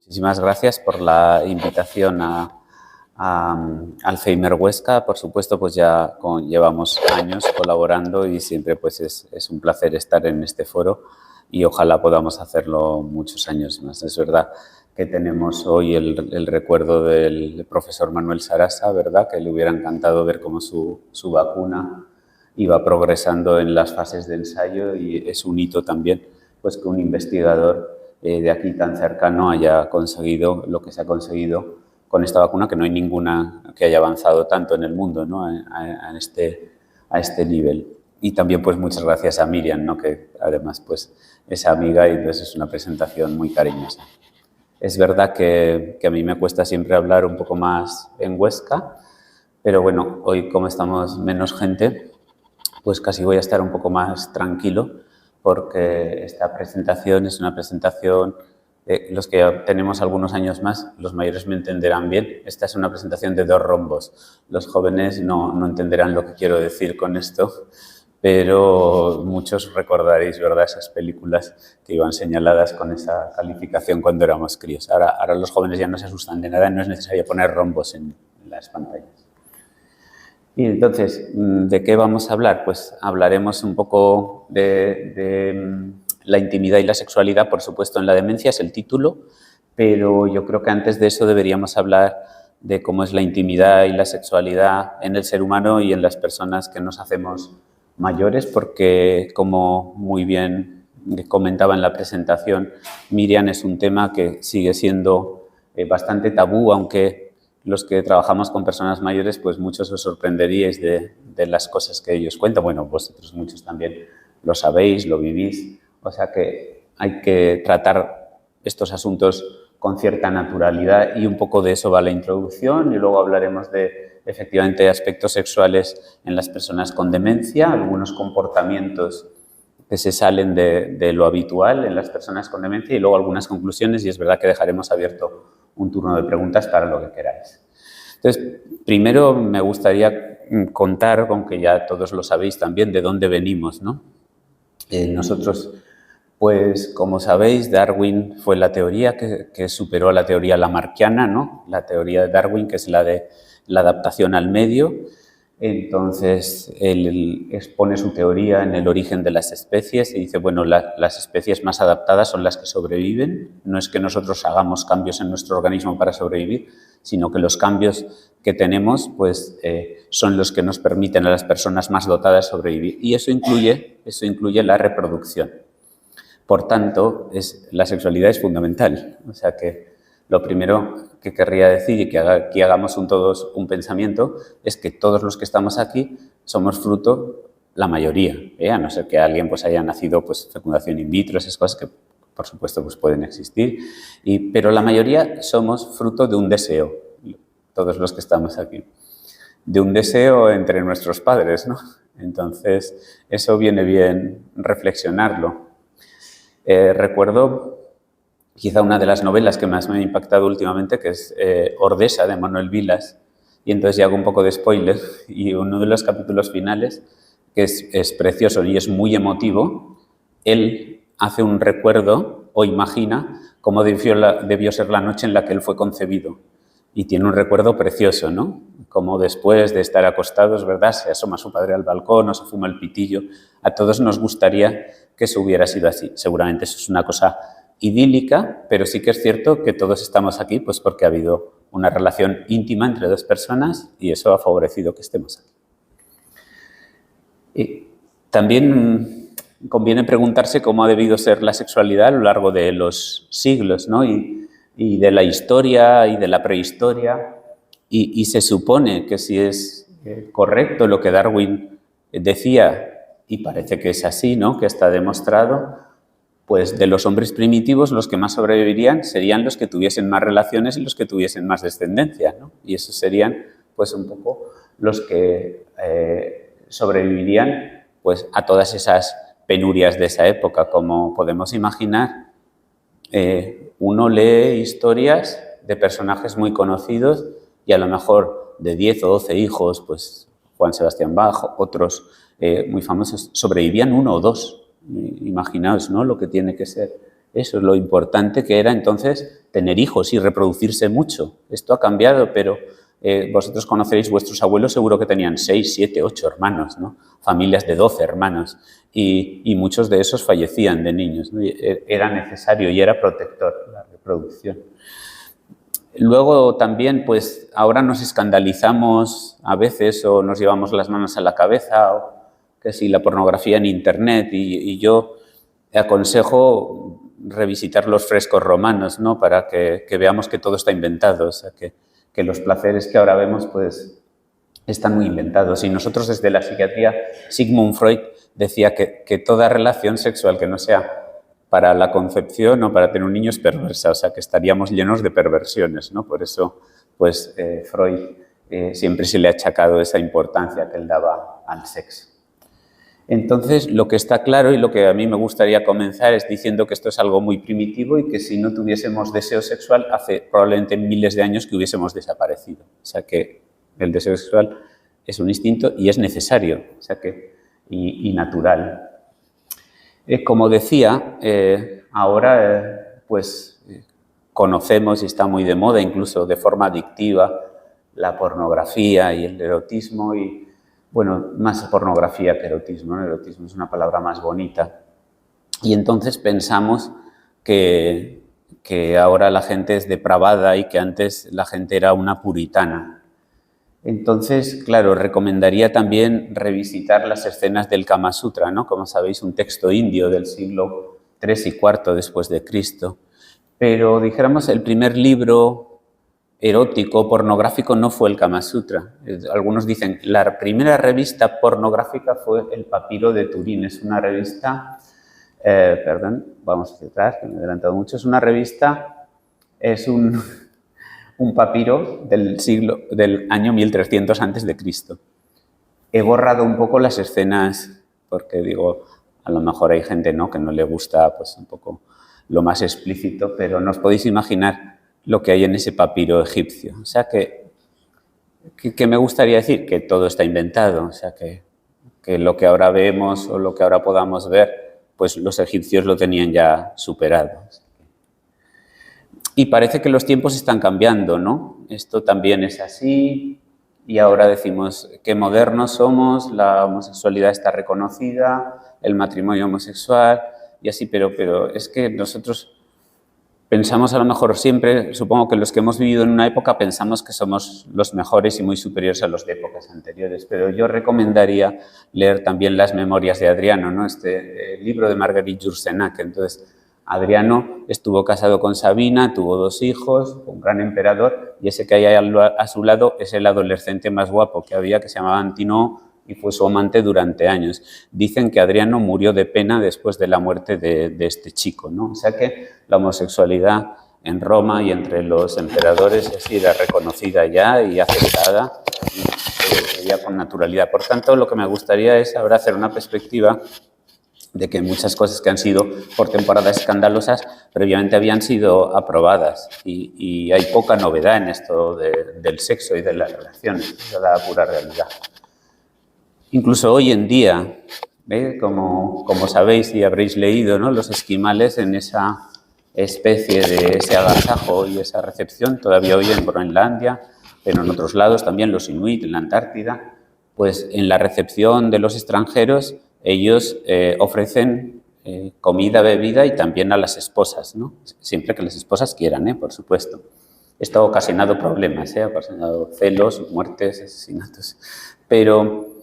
Muchísimas gracias por la invitación a Alzheimer Huesca. Por supuesto, pues ya llevamos años colaborando y siempre pues es un placer estar en este foro y ojalá podamos hacerlo muchos años más. Es verdad que tenemos hoy el recuerdo del profesor Manuel Sarasa, ¿verdad? Que le hubiera encantado ver cómo su vacuna iba progresando en las fases de ensayo, y es un hito también pues que un investigador de aquí tan cercano haya conseguido lo que se ha conseguido con esta vacuna, que no hay ninguna que haya avanzado tanto en el mundo, ¿no? a este nivel. Y también pues muchas gracias a Miriam, ¿no? Que además pues es amiga y entonces es una presentación muy cariñosa. Es verdad que a mí me cuesta siempre hablar un poco más en Huesca, pero bueno, hoy como estamos menos gente, pues casi voy a estar un poco más tranquilo, porque esta presentación es una presentación, los que ya tenemos algunos años más, los mayores me entenderán bien, esta es una presentación de 2 rombos. Los jóvenes no entenderán lo que quiero decir con esto, pero muchos recordaréis, ¿verdad?, esas películas que iban señaladas con esa calificación cuando éramos críos. Ahora los jóvenes ya no se asustan de nada, no es necesario poner rombos en las pantallas. Y entonces, ¿de qué vamos a hablar? Pues hablaremos un poco de la intimidad y la sexualidad, por supuesto, en la demencia, es el título, pero yo creo que antes de eso deberíamos hablar de cómo es la intimidad y la sexualidad en el ser humano y en las personas que nos hacemos mayores, porque, como muy bien comentaba en la presentación Miriam, es un tema que sigue siendo bastante tabú, aunque los que trabajamos con personas mayores, pues muchos os sorprenderíais de las cosas que ellos cuentan. Bueno, vosotros muchos también lo sabéis, lo vivís. O sea que hay que tratar estos asuntos con cierta naturalidad, y un poco de eso va la introducción, y luego hablaremos de, efectivamente, aspectos sexuales en las personas con demencia, algunos comportamientos que se salen de lo habitual en las personas con demencia, y luego algunas conclusiones, y es verdad que dejaremos abierto un turno de preguntas para lo que queráis. Entonces, primero me gustaría contar, aunque ya todos lo sabéis también, de dónde venimos, ¿no? Nosotros, pues, como sabéis, Darwin fue la teoría que superó a la teoría lamarckiana, ¿no? La teoría de Darwin, que es la de la adaptación al medio. Entonces, él expone su teoría en el origen de las especies y dice, bueno, las especies más adaptadas son las que sobreviven. No es que nosotros hagamos cambios en nuestro organismo para sobrevivir, sino que los cambios que tenemos pues, son los que nos permiten a las personas más dotadas sobrevivir. Y eso incluye la reproducción. Por tanto, la sexualidad es fundamental. O sea que lo primero que querría decir, y que aquí hagamos todos un pensamiento, es que todos los que estamos aquí somos fruto, la mayoría, a no ser que alguien pues haya nacido pues fecundación in vitro, esas cosas que por supuesto pues pueden existir, pero la mayoría somos fruto de un deseo, todos los que estamos aquí, de un deseo entre nuestros padres, ¿no? Entonces, eso viene bien reflexionarlo. Recuerdo quizá una de las novelas que más me ha impactado últimamente, que es Ordesa, de Manuel Vilas, y entonces ya hago un poco de spoiler, y uno de los capítulos finales, que es precioso y es muy emotivo, él hace un recuerdo o imagina cómo debió ser la noche en la que él fue concebido, y tiene un recuerdo precioso, ¿no? Como después de estar acostados, ¿verdad?, se asoma su padre al balcón o se fuma el pitillo. A todos nos gustaría que eso hubiera sido así. Seguramente eso es una cosa idílica, pero sí que es cierto que todos estamos aquí pues porque ha habido una relación íntima entre 2 personas y eso ha favorecido que estemos aquí. Y también conviene preguntarse cómo ha debido ser la sexualidad a lo largo de los siglos, ¿no? Y de la historia y de la prehistoria, y se supone que si es correcto lo que Darwin decía, y parece que es así, ¿no?, que está demostrado, pues de los hombres primitivos los que más sobrevivirían serían los que tuviesen más relaciones y los que tuviesen más descendencia, ¿no? Y esos serían pues un poco los que sobrevivirían pues a todas esas penurias de esa época. Como podemos imaginar, uno lee historias de personajes muy conocidos y a lo mejor de 10 o 12 hijos, pues Juan Sebastián Bach, otros muy famosos, sobrevivían 1 o 2. Imaginaos, ¿no?, lo que tiene que ser eso es lo importante que era entonces tener hijos y reproducirse mucho. Esto ha cambiado, pero vosotros conoceréis, vuestros abuelos seguro que tenían 6, 7, 8 hermanos, ¿no? Familias de 12 hermanos, y muchos de esos fallecían de niños, ¿no? Era necesario y era protector la reproducción. Luego también, pues ahora nos escandalizamos a veces o nos llevamos las manos a la cabeza, o que si la pornografía en Internet, y yo aconsejo revisitar los frescos romanos, ¿no? Para que veamos que todo está inventado, o sea, que los placeres que ahora vemos pues están muy inventados. Y nosotros desde la psiquiatría, Sigmund Freud decía que toda relación sexual que no sea para la concepción o para tener un niño es perversa, o sea, que estaríamos llenos de perversiones, ¿no? Por eso, pues, Freud siempre se le ha achacado esa importancia que él daba al sexo. Entonces, lo que está claro y lo que a mí me gustaría comenzar es diciendo que esto es algo muy primitivo y que si no tuviésemos deseo sexual, hace probablemente miles de años que hubiésemos desaparecido. O sea, que el deseo sexual es un instinto y es necesario, o sea, y natural. Como decía, ahora pues conocemos y está muy de moda, incluso de forma adictiva, la pornografía y el erotismo y, bueno, más pornografía que erotismo, ¿no? El erotismo es una palabra más bonita. Y entonces pensamos que ahora la gente es depravada y que antes la gente era una puritana. Entonces, claro, recomendaría también revisitar las escenas del Kama Sutra, ¿no? Como sabéis, un texto indio del siglo III y IV después de Cristo. Pero, dijéramos, el primer libro erótico, pornográfico, no fue el Kama Sutra. Algunos dicen, la primera revista pornográfica fue el Papiro de Turín. Es una revista, perdón, vamos hacia atrás, que me he adelantado mucho. Es una revista, es un papiro del año 1300 antes de Cristo. He borrado un poco las escenas porque digo, a lo mejor hay gente, ¿no?, que no le gusta pues un poco lo más explícito, pero no os podéis imaginar lo que hay en ese papiro egipcio. O sea que me gustaría decir que todo está inventado, o sea que lo que ahora vemos o lo que ahora podamos ver, pues los egipcios lo tenían ya superado. Y parece que los tiempos están cambiando, ¿no? Esto también es así y ahora decimos que modernos somos, la homosexualidad está reconocida, el matrimonio homosexual y así, pero es que nosotros pensamos a lo mejor siempre, supongo que los que hemos vivido en una época pensamos que somos los mejores y muy superiores a los de épocas anteriores, pero yo recomendaría leer también las memorias de Adriano, ¿no? Este libro de Marguerite Yourcenar, que entonces Adriano estuvo casado con Sabina, tuvo 2 hijos, un gran emperador, y ese que hay a su lado es el adolescente más guapo que había, que se llamaba Antínoo, y fue su amante durante años. Dicen que Adriano murió de pena después de la muerte de este chico, ¿no? O sea que la homosexualidad en Roma y entre los emperadores así era reconocida ya y aceptada y ya con naturalidad. Por tanto, lo que me gustaría es ahora hacer una perspectiva de que muchas cosas que han sido por temporadas escandalosas previamente habían sido aprobadas y hay poca novedad en esto del sexo y de las relaciones, esa es la pura realidad. Incluso hoy en día, como sabéis y habréis leído, ¿no?, los esquimales en esa especie de ese agasajo y esa recepción, todavía hoy en Groenlandia, pero en otros lados también los inuit, en la Antártida, pues en la recepción de los extranjeros ellos ofrecen comida, bebida y también a las esposas, ¿no? Siempre que las esposas quieran, por supuesto. Esto ha ocasionado problemas, ha ocasionado celos, muertes, asesinatos. Pero,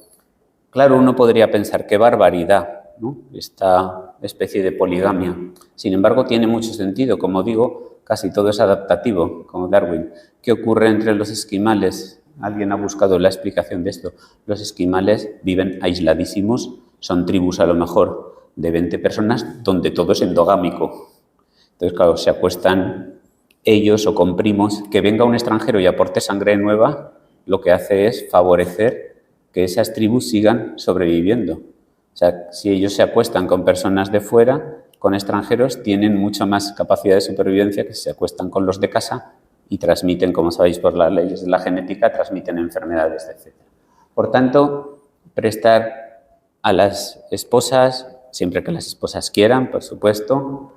claro, uno podría pensar, qué barbaridad, ¿no?, esta especie de poligamia. Sin embargo, tiene mucho sentido. Como digo, casi todo es adaptativo, como Darwin. ¿Qué ocurre entre los esquimales? Alguien ha buscado la explicación de esto. Los esquimales viven aisladísimos, son tribus a lo mejor de 20 personas donde todo es endogámico. Entonces, claro, se acuestan ellos o con primos. Que venga un extranjero y aporte sangre nueva, lo que hace es favorecer que esas tribus sigan sobreviviendo. O sea, si ellos se acuestan con personas de fuera, con extranjeros, tienen mucha más capacidad de supervivencia que si se acuestan con los de casa y transmiten, como sabéis por las leyes de la genética, transmiten enfermedades, etc. Por tanto, prestar a las esposas, siempre que las esposas quieran, por supuesto,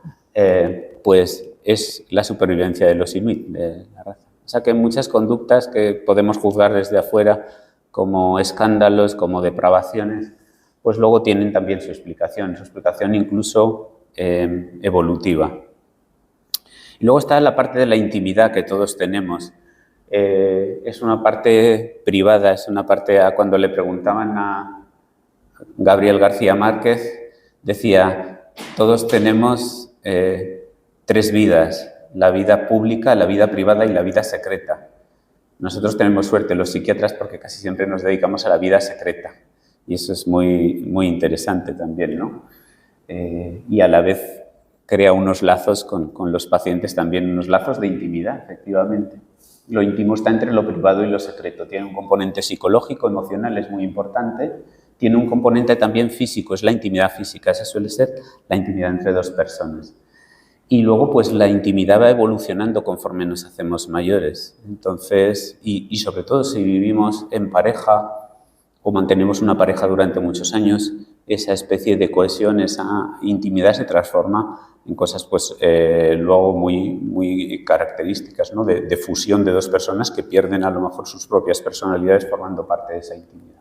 pues es la supervivencia de los inuit, de la raza. O sea que muchas conductas que podemos juzgar desde afuera como escándalos, como depravaciones, pues luego tienen también su explicación incluso evolutiva. Y luego está la parte de la intimidad que todos tenemos. Es una parte privada, es una parte, cuando le preguntaban a Gabriel García Márquez, decía, todos tenemos 3 vidas, la vida pública, la vida privada y la vida secreta. Nosotros tenemos suerte, los psiquiatras, porque casi siempre nos dedicamos a la vida secreta. Y eso es muy, muy interesante también, ¿no? Y a la vez crea unos lazos con los pacientes también, unos lazos de intimidad, efectivamente. Lo íntimo está entre lo privado y lo secreto. Tiene un componente psicológico, emocional, es muy importante. Tiene un componente también físico, es la intimidad física. Esa suele ser la intimidad entre 2 personas. Y luego, pues, la intimidad va evolucionando conforme nos hacemos mayores. Entonces, y sobre todo si vivimos en pareja o mantenemos una pareja durante muchos años, esa especie de cohesión, esa intimidad se transforma en cosas, pues, luego muy, muy características, ¿no? De fusión de 2 personas que pierden a lo mejor sus propias personalidades formando parte de esa intimidad.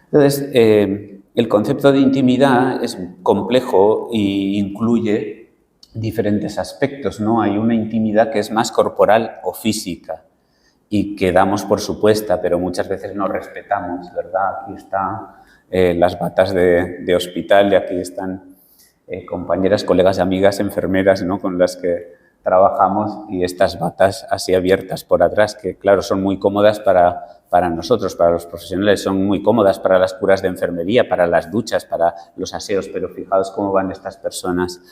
Entonces, el concepto de intimidad es complejo e incluye diferentes aspectos, ¿no? Hay una intimidad que es más corporal o física y que damos por supuesta, pero muchas veces no respetamos, ¿verdad? Aquí están las batas de hospital y aquí están compañeras, colegas, amigas, enfermeras, ¿no? Con las que trabajamos, y estas batas así abiertas por atrás, que claro, son muy cómodas para nosotros, para los profesionales, son muy cómodas para las curas de enfermería, para las duchas, para los aseos, pero fijaos cómo van estas personas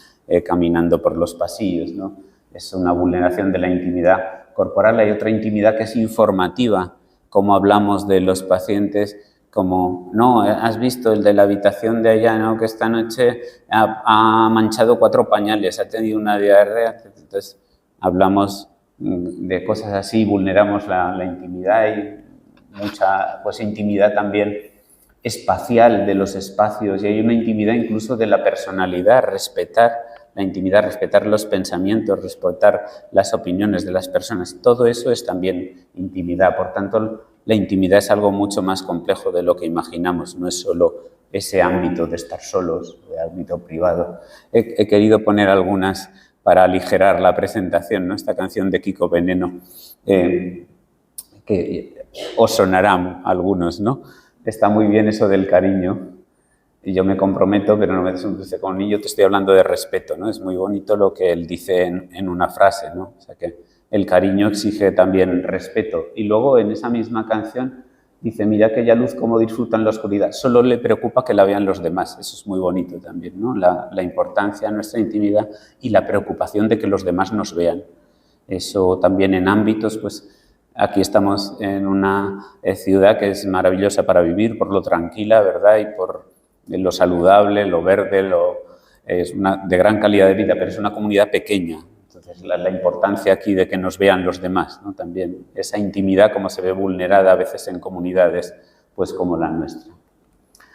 caminando por los pasillos, ¿no? Es una vulneración de la intimidad corporal. Hay otra intimidad que es informativa, como hablamos de los pacientes, como, no, has visto el de la habitación de allá, ¿no? Que esta noche ha manchado 4 pañales, ha tenido una diarrea. Entonces, hablamos de cosas así, vulneramos la intimidad y mucha, pues, intimidad también espacial de los espacios, y hay una intimidad incluso de la personalidad, respetar la intimidad, respetar los pensamientos, respetar las opiniones de las personas. Todo eso es también intimidad. Por tanto, la intimidad es algo mucho más complejo de lo que imaginamos. No es solo ese ámbito de estar solos, de ámbito privado. He querido poner algunas para aligerar la presentación, ¿no? Esta canción de Kiko Veneno, que os sonarán algunos, ¿no? Está muy bien eso del cariño. Y yo me comprometo, pero no me des un dulce con un niño, te estoy hablando de respeto, ¿no? Es muy bonito lo que él dice en una frase, ¿no? O sea que el cariño exige también respeto. Y luego en esa misma canción dice, mira aquella luz cómo disfruta en la oscuridad, solo le preocupa que la vean los demás. Eso es muy bonito también, ¿no? La importancia de nuestra intimidad y la preocupación de que los demás nos vean. Eso también en ámbitos, pues aquí estamos en una ciudad que es maravillosa para vivir por lo tranquila, ¿verdad? Y por lo saludable, lo verde, es de gran calidad de vida, pero es una comunidad pequeña. Entonces, la importancia aquí de que nos vean los demás, ¿no? También esa intimidad como se ve vulnerada a veces en comunidades pues como la nuestra.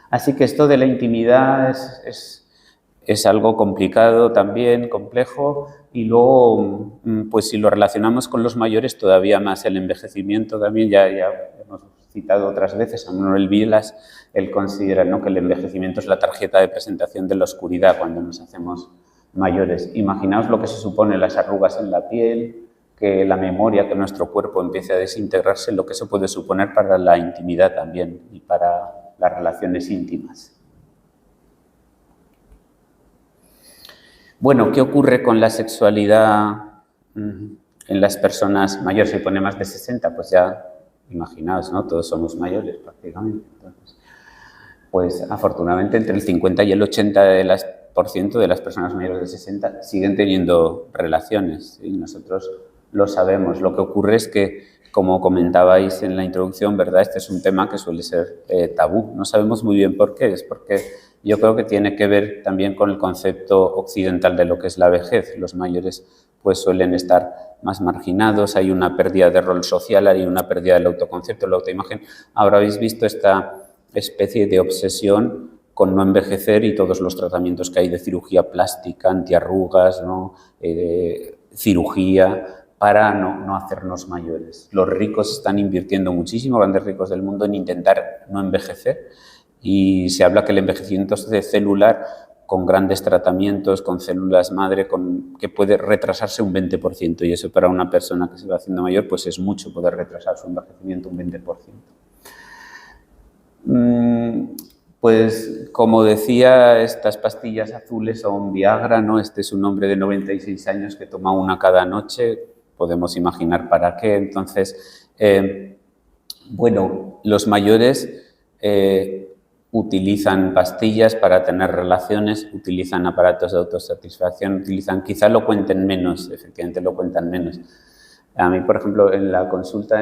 Así que esto de la intimidad es algo complicado también, complejo, y luego, pues si lo relacionamos con los mayores, todavía más el envejecimiento también, ya hemos citado otras veces a Manuel Vilas, él considera, ¿no?, que el envejecimiento es la tarjeta de presentación de la oscuridad cuando nos hacemos mayores. Imaginaos lo que se supone las arrugas en la piel, que la memoria, que nuestro cuerpo empiece a desintegrarse, lo que eso puede suponer para la intimidad también y para las relaciones íntimas. Bueno, ¿qué ocurre con la sexualidad en las personas mayores? Si pone más de 60, pues ya imaginaos, ¿no? Todos somos mayores prácticamente. Entonces, pues afortunadamente entre el 50 y el 80% de las personas mayores de 60 siguen teniendo relaciones, y nosotros lo sabemos. Lo que ocurre es que, como comentabais en la introducción, ¿verdad? Este es un tema que suele ser tabú. No sabemos muy bien por qué. Es porque yo creo que tiene que ver también con el concepto occidental de lo que es la vejez. Los mayores pues suelen estar más marginados, hay una pérdida de rol social, hay una pérdida del autoconcepto, la autoimagen. Ahora habéis visto esta especie de obsesión con no envejecer y todos los tratamientos que hay de cirugía plástica, antiarrugas, ¿no? Cirugía para no hacernos mayores. Los ricos están invirtiendo muchísimo, grandes ricos del mundo, en intentar no envejecer, y se habla que el envejecimiento celular con grandes tratamientos, con células madre, que puede retrasarse un 20%, y eso para una persona que se va haciendo mayor pues es mucho, poder retrasar su envejecimiento un 20%. Pues como decía, estas pastillas azules son Viagra, ¿no? Este es un hombre de 96 años que toma una cada noche, podemos imaginar para qué. Entonces, bueno, los mayores utilizan pastillas para tener relaciones, utilizan aparatos de autosatisfacción, quizá lo cuenten menos, efectivamente lo cuentan menos. A mí, por ejemplo, en la consulta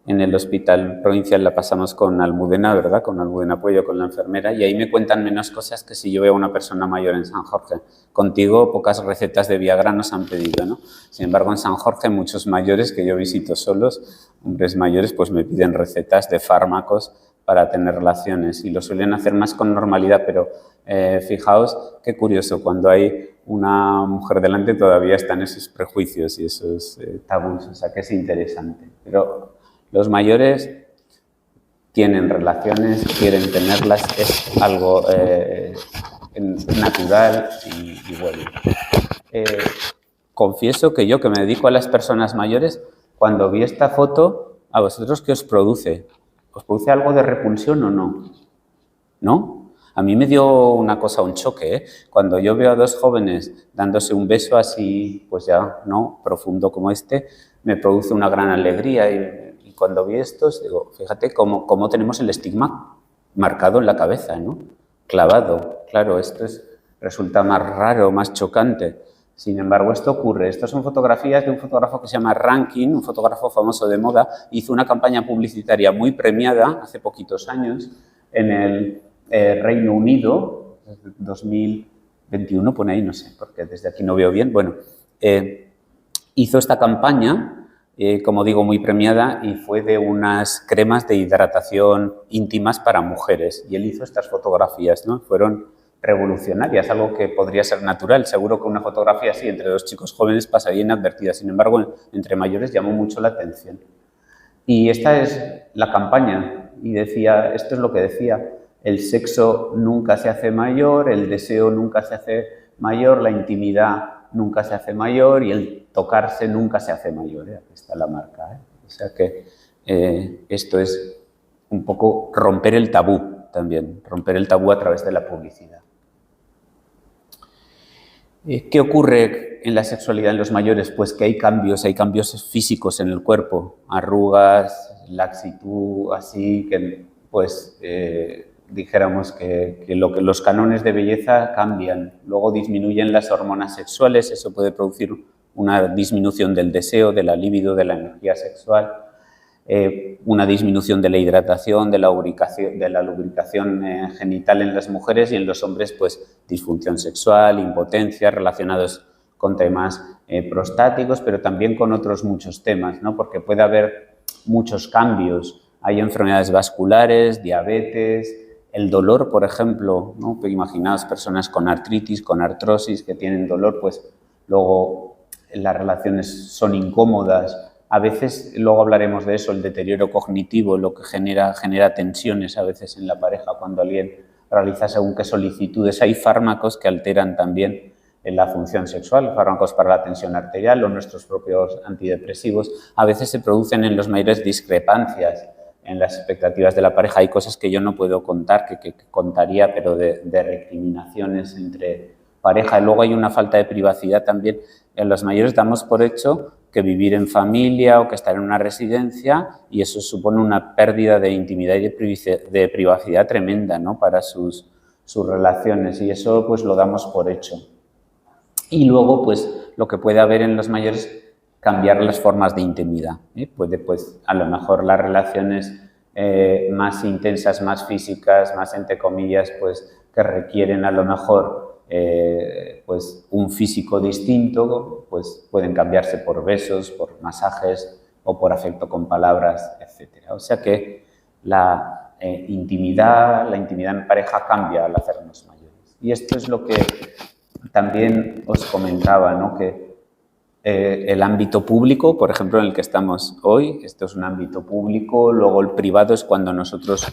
en el hospital provincial la pasamos con Almudena, ¿verdad? Con Almudena Puello, con la enfermera, y ahí me cuentan menos cosas que si yo veo a una persona mayor en San Jorge. Contigo pocas recetas de Viagra nos han pedido, ¿no? Sin embargo, en San Jorge muchos mayores que yo visito solos, hombres mayores, pues me piden recetas de fármacos para tener relaciones, y lo suelen hacer más con normalidad, pero fijaos qué curioso, cuando hay una mujer delante todavía están esos prejuicios y esos tabús, o sea que es interesante. Pero los mayores tienen relaciones, quieren tenerlas, es algo natural y bueno. Confieso que yo, que me dedico a las personas mayores, cuando vi esta foto, ¿a vosotros qué os produce? ¿Os produce algo de repulsión o no? ¿No? A mí me dio una cosa, un choque, ¿eh? Cuando yo veo a dos jóvenes dándose un beso así, pues ya, ¿no?, profundo como este, me produce una gran alegría, y cuando vi estos, digo, fíjate cómo tenemos el estigma marcado en la cabeza, ¿no? Clavado. Claro, resulta más raro, más chocante. Sin embargo, esto ocurre. Estas son fotografías de un fotógrafo que se llama Rankin, un fotógrafo famoso de moda. Hizo una campaña publicitaria muy premiada hace poquitos años en el Reino Unido, 2021, pone ahí, no sé, porque desde aquí no veo bien. Bueno, hizo esta campaña, como digo, muy premiada, y fue de unas cremas de hidratación íntimas para mujeres. Y él hizo estas fotografías, ¿no? Fueron revolucionarias, algo que podría ser natural. Seguro que una fotografía así entre dos chicos jóvenes pasaría inadvertida. Sin embargo, entre mayores llamó mucho la atención. Y esta es la campaña. Y decía, esto es lo que decía: el sexo nunca se hace mayor, el deseo nunca se hace mayor, la intimidad nunca se hace mayor y el tocarse nunca se hace mayor. Aquí está la marca. O sea que esto es un poco romper el tabú también, romper el tabú a través de la publicidad. ¿Qué ocurre en la sexualidad en los mayores? Pues que hay cambios físicos en el cuerpo, arrugas, laxitud, así que pues dijéramos que los cánones de belleza cambian, luego disminuyen las hormonas sexuales, eso puede producir una disminución del deseo, de la libido, de la energía sexual, una disminución de la hidratación, de la lubricación genital en las mujeres, y en los hombres pues disfunción sexual, impotencia, relacionados con temas prostáticos, pero también con otros muchos temas, ¿no? Porque puede haber muchos cambios. Hay enfermedades vasculares, diabetes, el dolor, por ejemplo, ¿no? Pues imaginaos personas con artritis, con artrosis, que tienen dolor, pues luego las relaciones son incómodas. A veces, luego hablaremos de eso, el deterioro cognitivo, lo que genera tensiones a veces en la pareja cuando alguien realiza según qué solicitudes. Hay fármacos que alteran también en la función sexual, fármacos para la tensión arterial o nuestros propios antidepresivos. A veces se producen en los mayores discrepancias en las expectativas de la pareja. Hay cosas que yo no puedo contar, que contaría, pero de recriminaciones entre pareja. Y luego hay una falta de privacidad también. En los mayores damos por hecho que vivir en familia o que estar en una residencia, y eso supone una pérdida de intimidad y de privacidad tremenda, ¿no?, para sus relaciones, y eso pues lo damos por hecho. Y luego pues lo que puede haber en los mayores, cambiar las formas de intimidad, puede pues a lo mejor las relaciones más intensas, más físicas, más entre comillas, pues que requieren a lo mejor pues un físico distinto, pues pueden cambiarse por besos, por masajes o por afecto con palabras, etc. O sea que intimidad, la intimidad en pareja cambia al hacernos mayores. Y esto es lo que también os comentaba, ¿no? Que el ámbito público, por ejemplo, en el que estamos hoy, esto es un ámbito público, luego el privado es cuando nosotros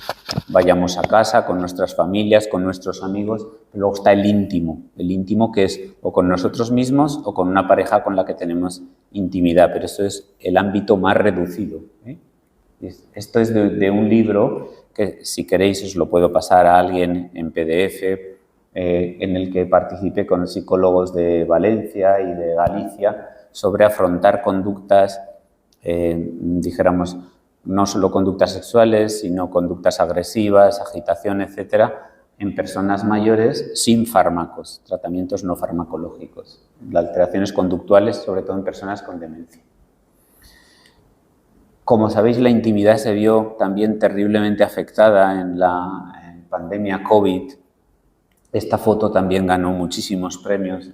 vayamos a casa con nuestras familias, con nuestros amigos, luego está el íntimo que es o con nosotros mismos o con una pareja con la que tenemos intimidad, pero eso es el ámbito más reducido, ¿eh? Esto es de un libro que, si queréis, os lo puedo pasar a alguien en PDF, en el que participé con psicólogos de Valencia y de Galicia sobre afrontar conductas, dijéramos, no solo conductas sexuales, sino conductas agresivas, agitación, etcétera, en personas mayores sin fármacos, tratamientos no farmacológicos, las alteraciones conductuales, sobre todo en personas con demencia. Como sabéis, la intimidad se vio también terriblemente afectada en la pandemia COVID. Esta foto también ganó muchísimos premios.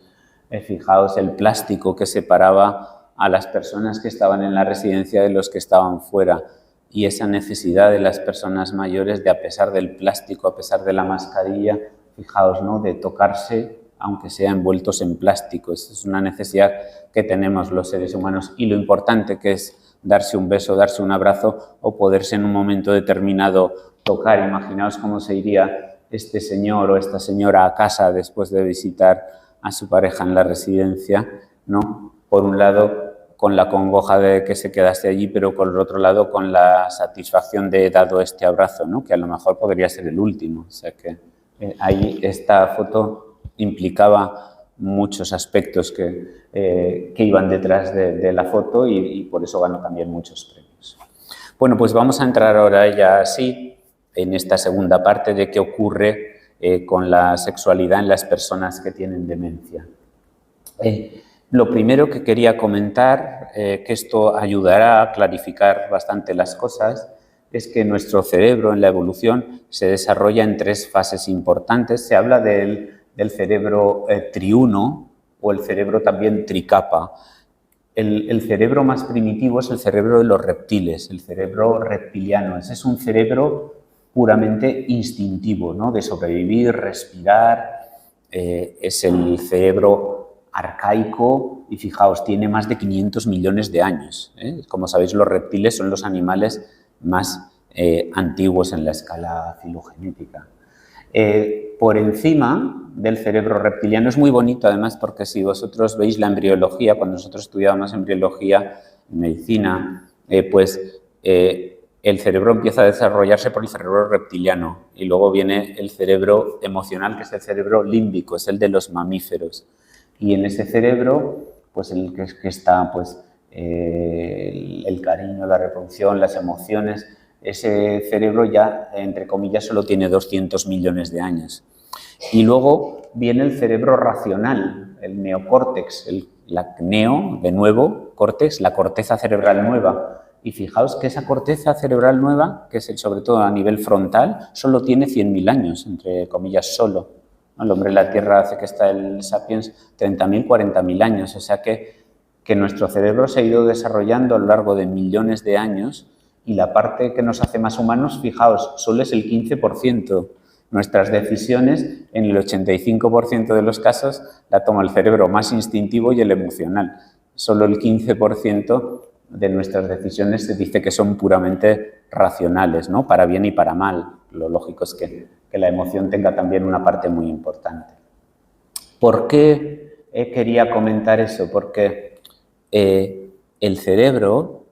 Fijaos el plástico que separaba a las personas que estaban en la residencia de los que estaban fuera, y esa necesidad de las personas mayores de, a pesar del plástico, a pesar de la mascarilla, fijaos, ¿no?, de tocarse aunque sea envueltos en plástico. Esa es una necesidad que tenemos los seres humanos, y lo importante que es darse un beso, darse un abrazo o poderse en un momento determinado tocar. Imaginaos cómo se iría este señor o esta señora a casa después de visitar a su pareja en la residencia, ¿no? Por un lado, con la congoja de que se quedase allí, pero por el otro lado, con la satisfacción de dado este abrazo, ¿no?, que a lo mejor podría ser el último. O sea que ahí esta foto implicaba muchos aspectos que iban detrás de la foto, y por eso ganó también muchos premios. Bueno, pues vamos a entrar ahora ya así en esta segunda parte de qué ocurre con la sexualidad en las personas que tienen demencia. Lo primero que quería comentar, que esto ayudará a clarificar bastante las cosas, es que nuestro cerebro en la evolución se desarrolla en 3 fases importantes. Se habla del cerebro triuno, o el cerebro también tricapa. El cerebro más primitivo es el cerebro de los reptiles, el cerebro reptiliano. Ese es un cerebro puramente instintivo, ¿no?, de sobrevivir, respirar. Es el cerebro arcaico y, fijaos, tiene más de 500 millones de años. Como sabéis, los reptiles son los animales más antiguos en la escala filogenética. Por encima del cerebro reptiliano es muy bonito, además, porque si vosotros veis la embriología, cuando nosotros estudiábamos embriología en medicina, el cerebro empieza a desarrollarse por el cerebro reptiliano, y luego viene el cerebro emocional, que es el cerebro límbico, es el de los mamíferos. Y en ese cerebro, pues el que está pues, el cariño, la reproducción, las emociones. Ese cerebro ya, entre comillas, solo tiene 200 millones de años. Y luego viene el cerebro racional, el neocórtex, la neo, de nuevo, córtex, la corteza cerebral nueva. Y fijaos que esa corteza cerebral nueva, que es sobre todo a nivel frontal, solo tiene 100.000 años, entre comillas, solo. El hombre en la Tierra hace que está el Sapiens 30.000, 40.000 años. O sea que nuestro cerebro se ha ido desarrollando a lo largo de millones de años, y la parte que nos hace más humanos, fijaos, solo es el 15%. Nuestras decisiones, en el 85% de los casos, la toma el cerebro más instintivo y el emocional. Solo el 15% de nuestras decisiones se dice que son puramente racionales, ¿no?, para bien y para mal. Lo lógico es que la emoción tenga también una parte muy importante. ¿Por qué quería comentar eso? Porque el cerebro,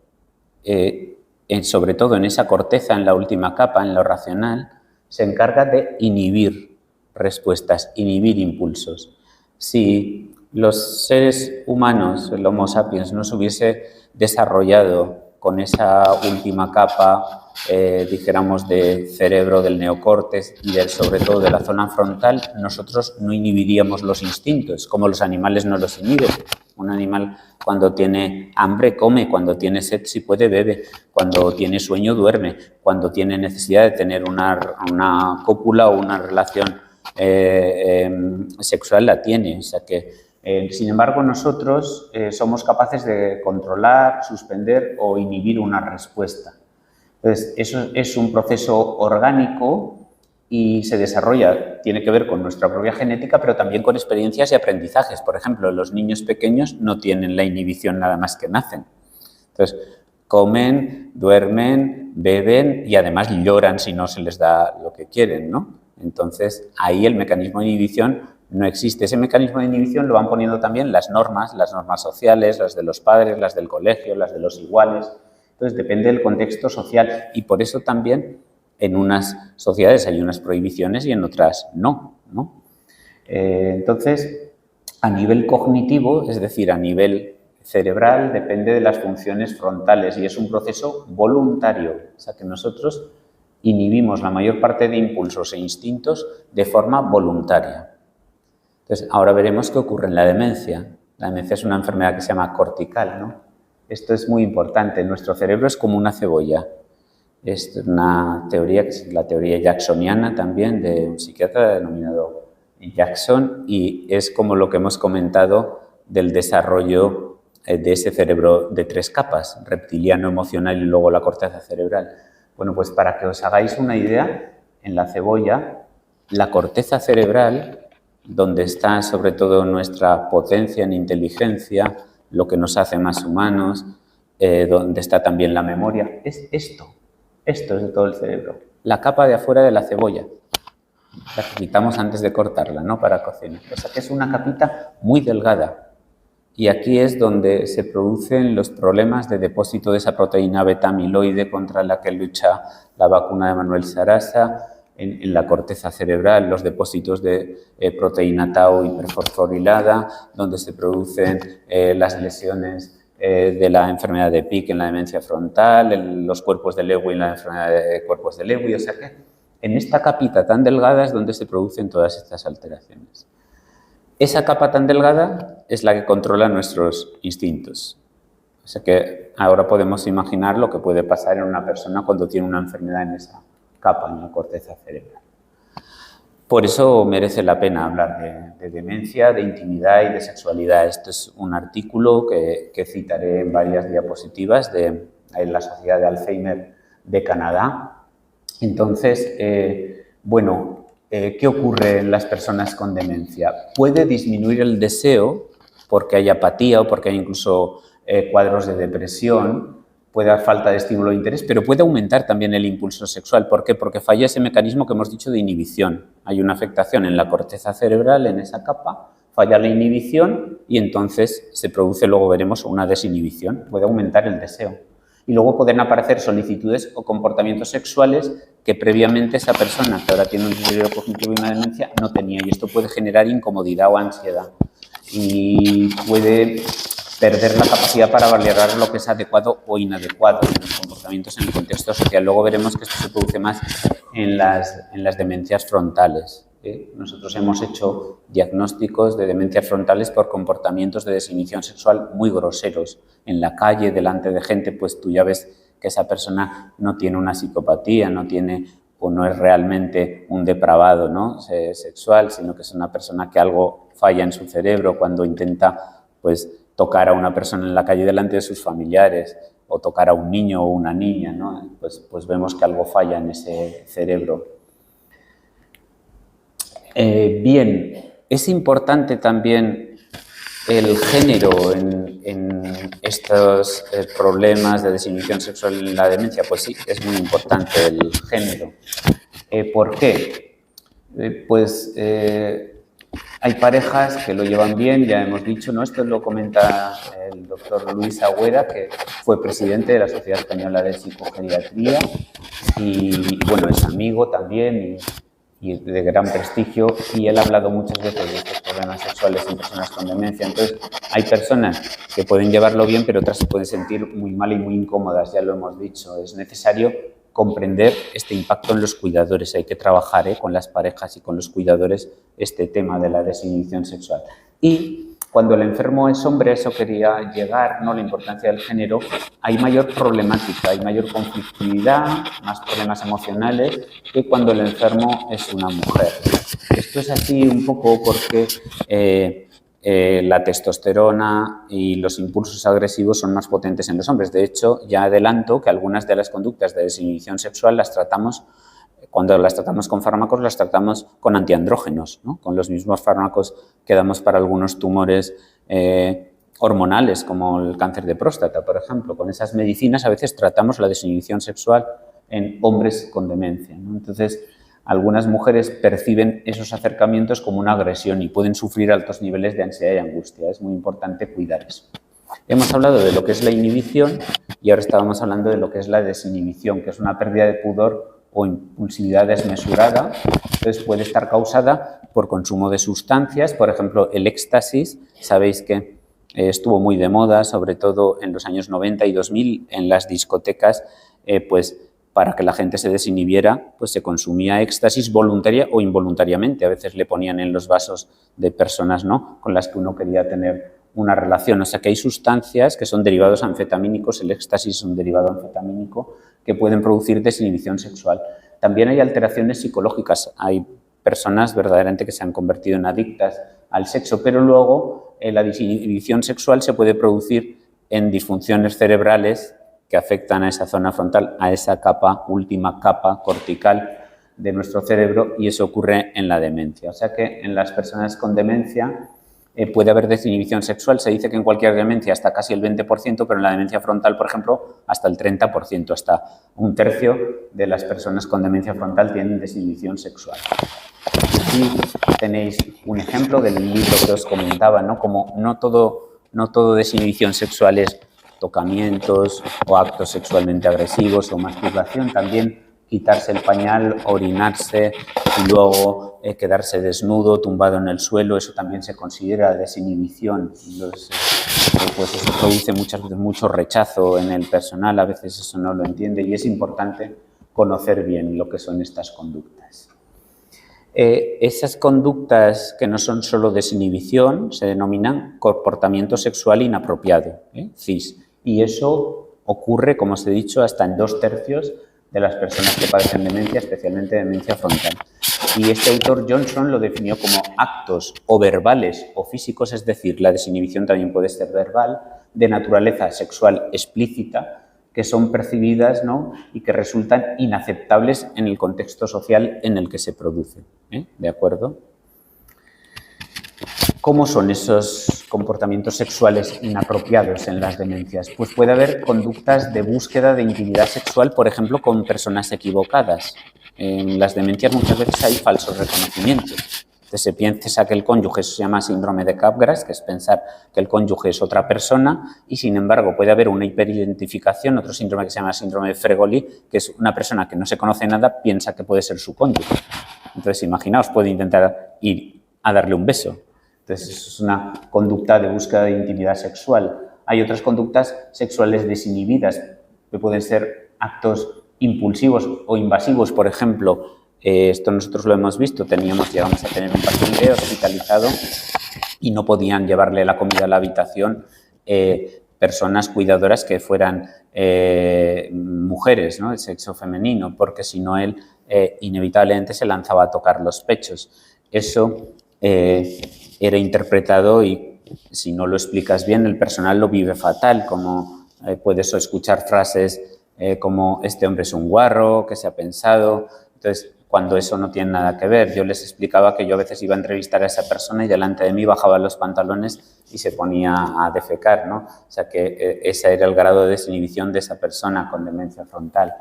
sobre todo en esa corteza, en la última capa, en lo racional, se encarga de inhibir respuestas, inhibir impulsos. Si los seres humanos, el Homo sapiens, no se hubiese desarrollado con esa última capa, dijéramos, de cerebro, del neocórtex y sobre todo de la zona frontal, nosotros no inhibiríamos los instintos, como los animales no los inhiben. Un animal, cuando tiene hambre, come; cuando tiene sed, si puede, bebe; cuando tiene sueño, duerme; cuando tiene necesidad de tener una cópula o una relación sexual, la tiene. O sea que, sin embargo, nosotros somos capaces de controlar, suspender o inhibir una respuesta. Entonces, eso es un proceso orgánico y se desarrolla, tiene que ver con nuestra propia genética, pero también con experiencias y aprendizajes. Por ejemplo, los niños pequeños no tienen la inhibición nada más que nacen. Entonces, comen, duermen, beben y además lloran si no se les da lo que quieren, ¿no? Entonces, ahí el mecanismo de inhibición no existe. Ese mecanismo de inhibición lo van poniendo también las normas sociales, las de los padres, las del colegio, las de los iguales. Entonces, depende del contexto social y por eso también en unas sociedades hay unas prohibiciones y en otras no, ¿no? Entonces, a nivel cognitivo, es decir, a nivel cerebral, depende de las funciones frontales y es un proceso voluntario, o sea que nosotros inhibimos la mayor parte de impulsos e instintos de forma voluntaria. Entonces, ahora veremos qué ocurre en la demencia. La demencia es una enfermedad que se llama cortical, ¿no? Esto es muy importante. Nuestro cerebro es como una cebolla. Es una teoría que es la teoría jacksoniana también de un psiquiatra denominado Jackson y es como lo que hemos comentado del desarrollo de ese cerebro de 3 capas, reptiliano, emocional y luego la corteza cerebral. Bueno, pues para que os hagáis una idea, en la cebolla, la corteza cerebral, donde está sobre todo nuestra potencia en inteligencia, lo que nos hace más humanos, donde está también la memoria, es esto. Esto es de todo el cerebro. La capa de afuera de la cebolla. La que quitamos antes de cortarla, ¿no? Para cocinar. O sea que es una capita muy delgada. Y aquí es donde se producen los problemas de depósito de esa proteína beta-amiloide contra la que lucha la vacuna de Manuel Sarasa, en la corteza cerebral, los depósitos de proteína tau hiperfosforilada, donde se producen las lesiones de la enfermedad de Pick en la demencia frontal, en los cuerpos de Lewy en la enfermedad de cuerpos de Lewy, o sea que en esta capita tan delgada es donde se producen todas estas alteraciones. Esa capa tan delgada es la que controla nuestros instintos. O sea que ahora podemos imaginar lo que puede pasar en una persona cuando tiene una enfermedad en esa capa, en la corteza cerebral. Por eso merece la pena hablar de demencia, de intimidad y de sexualidad. Esto es un artículo que citaré en varias diapositivas de la Sociedad de Alzheimer de Canadá. Entonces, bueno, ¿qué ocurre en las personas con demencia? Puede disminuir el deseo porque hay apatía o porque hay incluso cuadros de depresión, puede haber falta de estímulo de interés, pero puede aumentar también el impulso sexual. ¿Por qué? Porque falla ese mecanismo que hemos dicho de inhibición. Hay una afectación en la corteza cerebral, en esa capa, falla la inhibición y entonces se produce, luego veremos, una desinhibición. Puede aumentar el deseo. Y luego pueden aparecer solicitudes o comportamientos sexuales que previamente esa persona, que ahora tiene un deterioro cognitivo y una demencia, no tenía. Y esto puede generar incomodidad o ansiedad. Y puede perder la capacidad para valorar lo que es adecuado o inadecuado en los comportamientos en el contexto social. Luego veremos que esto se produce más en las demencias frontales. Nosotros hemos hecho diagnósticos de demencias frontales por comportamientos de desinhibición sexual muy groseros. En la calle, delante de gente, pues tú ya ves que esa persona no tiene una psicopatía, no tiene o no es realmente un depravado, ¿no? Sexual, sino que es una persona que algo falla en su cerebro cuando intenta, pues, tocar a una persona en la calle delante de sus familiares o tocar a un niño o una niña, ¿no? Pues vemos que algo falla en ese cerebro. Bien, es importante también el género en estos problemas de desinhibición sexual en la demencia. Pues sí, es muy importante el género. ¿Por qué? Hay parejas que lo llevan bien, ya hemos dicho, ¿no? Esto lo comenta el doctor Luis Agüera, que fue presidente de la Sociedad Española de Psicogeriatría y bueno, es amigo también y de gran prestigio, y él ha hablado muchas veces de estos problemas sexuales en personas con demencia. Entonces, hay personas que pueden llevarlo bien, pero otras se pueden sentir muy mal y muy incómodas, ya lo hemos dicho. Es necesario comprender este impacto en los cuidadores. Hay que trabajar con las parejas y con los cuidadores este tema de la desinhibición sexual. Y cuando el enfermo es hombre, a eso quería llegar, ¿no? La importancia del género, hay mayor problemática, hay mayor conflictividad, más problemas emocionales que cuando el enfermo es una mujer. Esto es así un poco porque la testosterona y los impulsos agresivos son más potentes en los hombres. De hecho, ya adelanto que algunas de las conductas de desinhibición sexual las tratamos, cuando las tratamos con fármacos, las tratamos con antiandrógenos, ¿no? Con los mismos fármacos que damos para algunos tumores hormonales, como el cáncer de próstata, por ejemplo. Con esas medicinas a veces tratamos la desinhibición sexual en hombres con demencia, ¿no? Entonces, algunas mujeres perciben esos acercamientos como una agresión y pueden sufrir altos niveles de ansiedad y angustia. Es muy importante cuidar eso. Hemos hablado de lo que es la inhibición y ahora estábamos hablando de lo que es la desinhibición, que es una pérdida de pudor o impulsividad desmesurada. Entonces puede estar causada por consumo de sustancias, por ejemplo, el éxtasis. Sabéis que estuvo muy de moda, sobre todo en los años 90 y 2000, en las discotecas, pues para que la gente se desinhibiera, pues se consumía éxtasis voluntaria o involuntariamente. A veces le ponían en los vasos de personas, ¿no?, con las que uno quería tener una relación. O sea que hay sustancias que son derivados anfetamínicos, el éxtasis es un derivado anfetamínico, que pueden producir desinhibición sexual. También hay alteraciones psicológicas. Hay personas verdaderamente que se han convertido en adictas al sexo, pero luego la desinhibición sexual se puede producir en disfunciones cerebrales que afectan a esa zona frontal, a esa capa, última capa cortical de nuestro cerebro, y eso ocurre en la demencia. O sea que en las personas con demencia puede haber desinhibición sexual. Se dice que en cualquier demencia hasta casi el 20%, pero en la demencia frontal, por ejemplo, hasta el 30%, hasta un tercio de las personas con demencia frontal tienen desinhibición sexual. Aquí tenéis un ejemplo del libro que os comentaba, ¿no? Como no todo desinhibición sexual es tocamientos o actos sexualmente agresivos o masturbación. También quitarse el pañal, orinarse y luego quedarse desnudo, tumbado en el suelo, eso también se considera desinhibición. Entonces, pues eso produce muchas veces mucho rechazo en el personal, a veces eso no lo entiende y es importante conocer bien lo que son estas conductas. Esas conductas que no son solo desinhibición se denominan comportamiento sexual inapropiado, CIS, y eso ocurre, como os he dicho, hasta en 2/3 de las personas que padecen demencia, especialmente demencia frontal. Y este autor Johnson lo definió como actos o verbales o físicos, es decir, la desinhibición también puede ser verbal, de naturaleza sexual explícita, que son percibidas, ¿no?, y que resultan inaceptables en el contexto social en el que se producen. ¿De acuerdo? ¿Cómo son esos comportamientos sexuales inapropiados en las demencias? Pues puede haber conductas de búsqueda de intimidad sexual, por ejemplo, con personas equivocadas. En las demencias muchas veces hay falsos reconocimientos. Entonces se piensa que el cónyuge, eso se llama síndrome de Capgras, que es pensar que el cónyuge es otra persona y, sin embargo, puede haber una hiperidentificación, otro síndrome que se llama síndrome de Fregoli, que es una persona que no se conoce nada, piensa que puede ser su cónyuge. Entonces, imaginaos, puede intentar ir a darle un beso. Entonces, eso es una conducta de búsqueda de intimidad sexual. Hay otras conductas sexuales desinhibidas, que pueden ser actos impulsivos o invasivos. Por ejemplo, esto nosotros lo hemos visto, llegamos a tener un paciente hospitalizado y no podían llevarle la comida a la habitación personas cuidadoras que fueran mujeres, ¿no?, el sexo femenino, porque si no él inevitablemente se lanzaba a tocar los pechos. Eso era interpretado y, si no lo explicas bien, el personal lo vive fatal, como puedes escuchar frases como este hombre es un guarro, ¿qué se ha pensado? Entonces, cuando eso no tiene nada que ver, yo les explicaba que yo a veces iba a entrevistar a esa persona y delante de mí bajaba los pantalones y se ponía a defecar, ¿no? O sea que ese era el grado de desinhibición de esa persona con demencia frontal.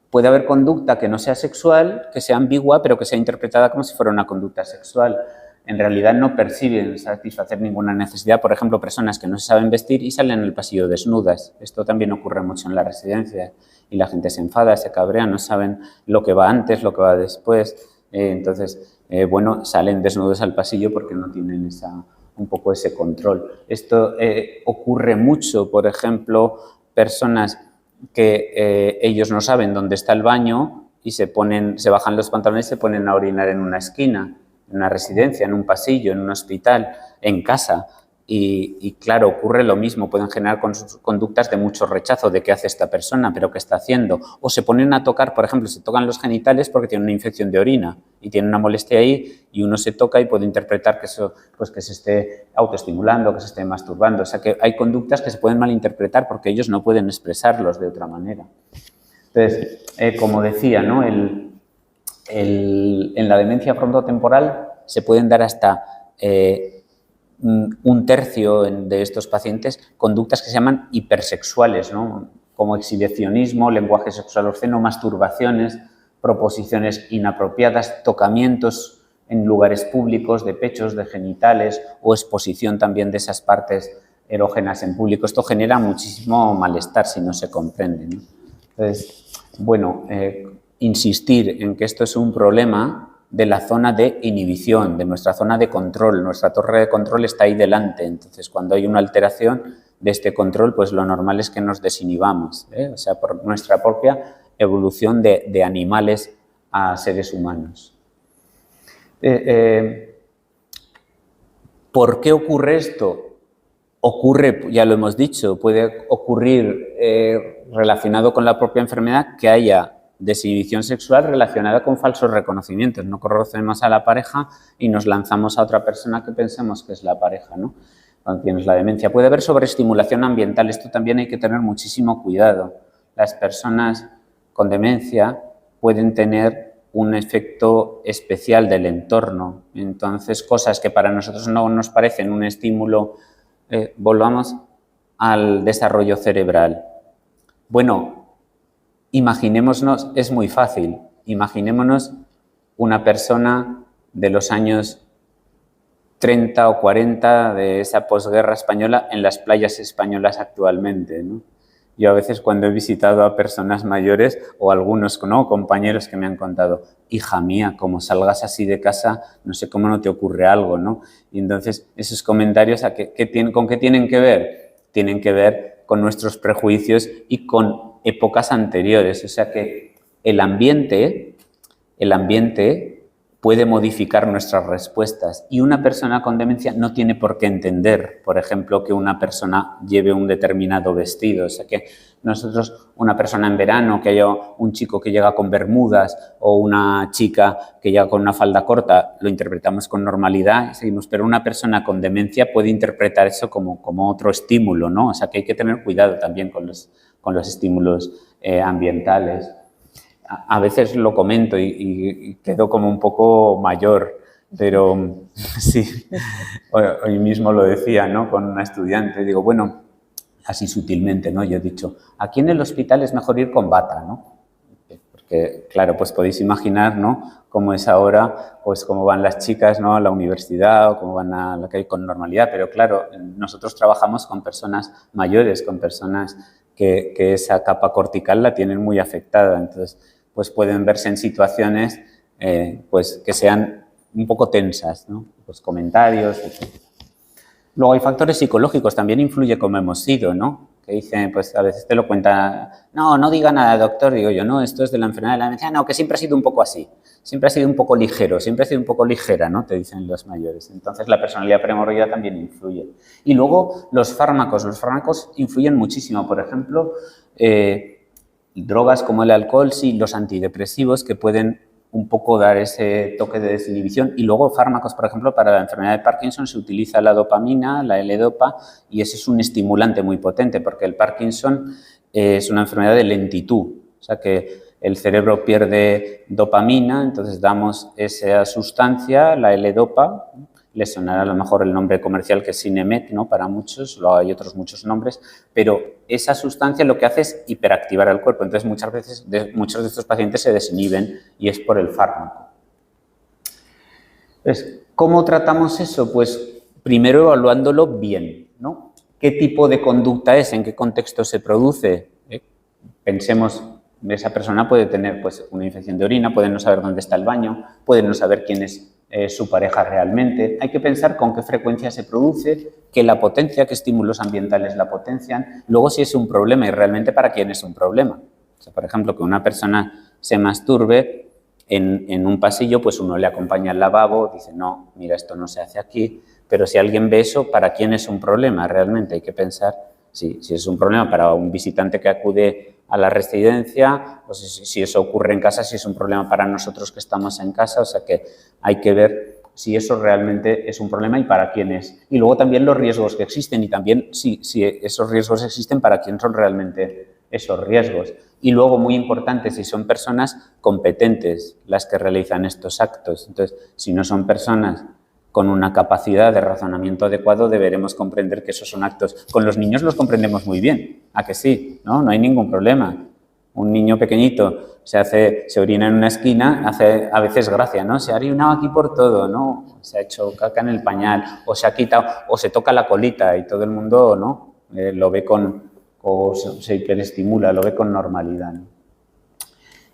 Puede haber conducta que no sea sexual, que sea ambigua, pero que sea interpretada como si fuera una conducta sexual. En realidad no perciben satisfacer ninguna necesidad. Por ejemplo, personas que no se saben vestir y salen al pasillo desnudas. Esto también ocurre mucho en la residencia y la gente se enfada, se cabrea, no saben lo que va antes, lo que va después. Entonces, bueno, salen desnudos al pasillo porque no tienen un poco ese control. Esto ocurre mucho, por ejemplo, personas que ellos no saben dónde está el baño y se bajan los pantalones y se ponen a orinar en una esquina, en una residencia, en un pasillo, en un hospital, en casa. Y claro, ocurre lo mismo, pueden generar conductas de mucho rechazo de qué hace esta persona, pero qué está haciendo. O se ponen a tocar, por ejemplo, se tocan los genitales porque tienen una infección de orina y tienen una molestia ahí y uno se toca y puede interpretar que eso, pues que se esté autoestimulando, que se esté masturbando. O sea que hay conductas que se pueden malinterpretar porque ellos no pueden expresarlos de otra manera. Entonces, como decía, ¿no? En la demencia frontotemporal se pueden dar hasta un tercio de estos pacientes conductas que se llaman hipersexuales, ¿no? Como exhibicionismo, lenguaje sexual obsceno, masturbaciones, proposiciones inapropiadas, tocamientos en lugares públicos de pechos, de genitales o exposición también de esas partes erógenas en público. Esto genera muchísimo malestar si no se comprende, ¿no? Entonces, bueno, insistir en que esto es un problema de la zona de inhibición, de nuestra zona de control. Nuestra torre de control está ahí delante. Entonces, cuando hay una alteración de este control, pues lo normal es que nos desinhibamos, o sea, por nuestra propia evolución de animales a seres humanos. ¿Por qué ocurre esto? Ocurre, ya lo hemos dicho, puede ocurrir relacionado con la propia enfermedad que haya desinhibición sexual relacionada con falsos reconocimientos. No conocemos a la pareja y nos lanzamos a otra persona que pensemos que es la pareja, ¿no? Cuando tienes la demencia. Puede haber sobreestimulación ambiental. Esto también hay que tener muchísimo cuidado. Las personas con demencia pueden tener un efecto especial del entorno. Entonces, cosas que para nosotros no nos parecen un estímulo, volvamos al desarrollo cerebral. Bueno, imaginémonos, es muy fácil, imaginémonos una persona de los años 30 o 40 de esa posguerra española en las playas españolas actualmente, ¿no? Yo a veces cuando he visitado a personas mayores o algunos, ¿no?, compañeros que me han contado, hija mía, como salgas así de casa, no sé cómo no te ocurre algo, ¿no? Y entonces esos comentarios, ¿con qué tienen que ver? Tienen que ver con nuestros prejuicios y con épocas anteriores. O sea que el ambiente puede modificar nuestras respuestas y una persona con demencia no tiene por qué entender, por ejemplo, que una persona lleve un determinado vestido. O sea que nosotros, una persona en verano, que haya un chico que llega con bermudas o una chica que llega con una falda corta, lo interpretamos con normalidad y seguimos, pero una persona con demencia puede interpretar eso como otro estímulo, ¿no? O sea que hay que tener cuidado también con los estímulos ambientales. A veces lo comento y quedo como un poco mayor, pero sí, hoy mismo lo decía, ¿no?, con una estudiante. Digo, bueno, así sutilmente, ¿no? Yo he dicho, aquí en el hospital es mejor ir con bata, ¿no? Porque, claro, pues podéis imaginar, ¿no?, cómo es ahora, pues cómo van las chicas, ¿no?, a la universidad o cómo van a la calle con normalidad. Pero, claro, nosotros trabajamos con personas mayores, con personas que esa capa cortical la tienen muy afectada. Entonces, pues pueden verse en situaciones pues que sean un poco tensas, ¿no? Pues comentarios, etc. Luego hay factores psicológicos, también influye cómo hemos sido, ¿no? Que dicen, pues a veces te lo cuenta, no diga nada, doctor, digo yo, no, esto es de la enfermedad de la demencia, no, que siempre ha sido un poco así, siempre ha sido un poco ligero, siempre ha sido un poco ligera, ¿no?, te dicen los mayores. Entonces la personalidad primordial también influye. Y luego los fármacos influyen muchísimo, por ejemplo, drogas como el alcohol, sí, los antidepresivos que pueden un poco dar ese toque de desinhibición. Y luego fármacos, por ejemplo, para la enfermedad de Parkinson se utiliza la dopamina, la L-Dopa, y ese es un estimulante muy potente porque el Parkinson es una enfermedad de lentitud, o sea que el cerebro pierde dopamina, entonces damos esa sustancia, la L-Dopa, les sonará a lo mejor el nombre comercial que es Sinemet, ¿no?, para muchos, luego hay otros muchos nombres, pero esa sustancia lo que hace es hiperactivar el cuerpo. Entonces muchas veces muchos de estos pacientes se desinhiben y es por el fármaco. Entonces, ¿cómo tratamos eso? Pues primero evaluándolo bien, ¿no? ¿Qué tipo de conducta es? ¿En qué contexto se produce? Pensemos, esa persona puede tener pues una infección de orina, puede no saber dónde está el baño, puede no saber quién es su pareja realmente. Hay que pensar con qué frecuencia se produce, qué la potencia, qué estímulos ambientales la potencian, luego si es un problema y realmente para quién es un problema. O sea, por ejemplo, que una persona se masturbe en un pasillo, pues uno le acompaña al lavabo, dice, no, mira, esto no se hace aquí, pero si alguien ve eso, ¿para quién es un problema realmente? Hay que pensar si es un problema para un visitante que acude a la residencia, o si eso ocurre en casa, si es un problema para nosotros que estamos en casa, o sea que hay que ver si eso realmente es un problema y para quién es. Y luego también los riesgos que existen y también si esos riesgos existen, para quién son realmente esos riesgos. Y luego, muy importante, si son personas competentes las que realizan estos actos. Entonces, si no son personas con una capacidad de razonamiento adecuado, deberemos comprender que esos son actos. Con los niños los comprendemos muy bien, ¿a que sí? No hay ningún problema. Un niño pequeñito se orina en una esquina, hace a veces gracia, ¿no? Se ha orinado aquí por todo, ¿no? Se ha hecho caca en el pañal, o se ha quitado, o se toca la colita y todo el mundo, ¿no? Lo ve o se hiperestimula, lo ve con normalidad, ¿no?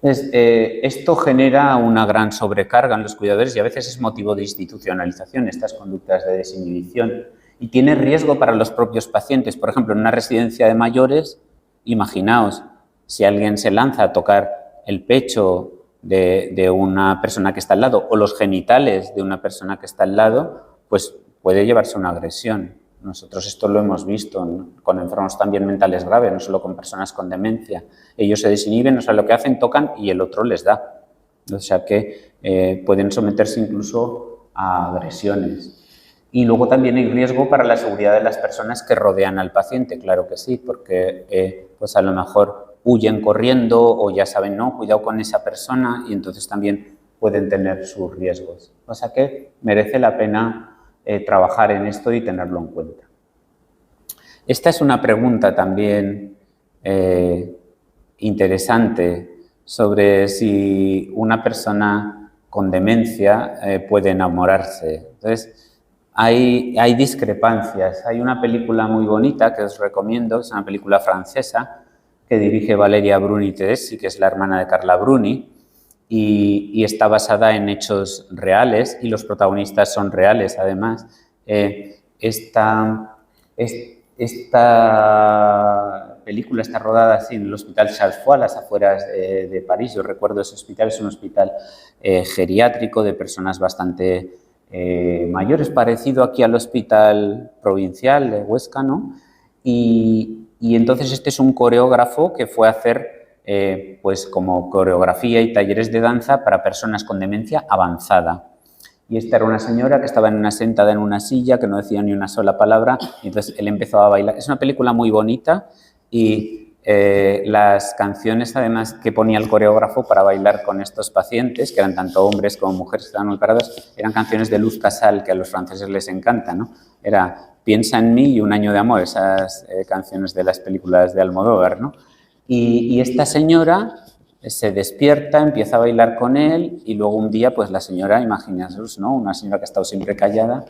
Entonces, esto genera una gran sobrecarga en los cuidadores y a veces es motivo de institucionalización, estas conductas de desinhibición, y tiene riesgo para los propios pacientes. Por ejemplo, en una residencia de mayores, imaginaos, si alguien se lanza a tocar el pecho de una persona que está al lado o los genitales de una persona que está al lado, pues puede llevarse una agresión. Nosotros esto lo hemos visto con enfermos también mentales graves, no solo con personas con demencia. Ellos se desinhiben, o sea, lo que hacen, tocan y el otro les da. O sea que pueden someterse incluso a agresiones. Y luego también hay riesgo para la seguridad de las personas que rodean al paciente, claro que sí, porque pues a lo mejor huyen corriendo o ya saben, no, cuidado con esa persona, y entonces también pueden tener sus riesgos. O sea que merece la pena trabajar en esto y tenerlo en cuenta. Esta es una pregunta también interesante sobre si una persona con demencia puede enamorarse. Entonces, hay discrepancias. Hay una película muy bonita que os recomiendo, es una película francesa que dirige Valeria Bruni Tedeschi, que es la hermana de Carla Bruni, y está basada en hechos reales y los protagonistas son reales, además. Esta película está rodada así en el Hospital Charles Foix, a las afueras de París. Yo recuerdo ese hospital, es un hospital geriátrico de personas bastante mayores, parecido aquí al Hospital Provincial de Huesca, ¿no? Y entonces este es un coreógrafo que fue a hacer pues como coreografía y talleres de danza para personas con demencia avanzada. Y esta era una señora que estaba sentada en una silla, que no decía ni una sola palabra, y entonces él empezó a bailar. Es una película muy bonita y las canciones, además, que ponía el coreógrafo para bailar con estos pacientes, que eran tanto hombres como mujeres que estaban muy parados, eran canciones de Luz Casal, que a los franceses les encanta, ¿no? Era Piensa en mí y Un año de amor, esas canciones de las películas de Almodóvar, ¿no? Y esta señora se despierta, empieza a bailar con él y luego un día, pues la señora, imaginaos, ¿no? Una señora que ha estado siempre callada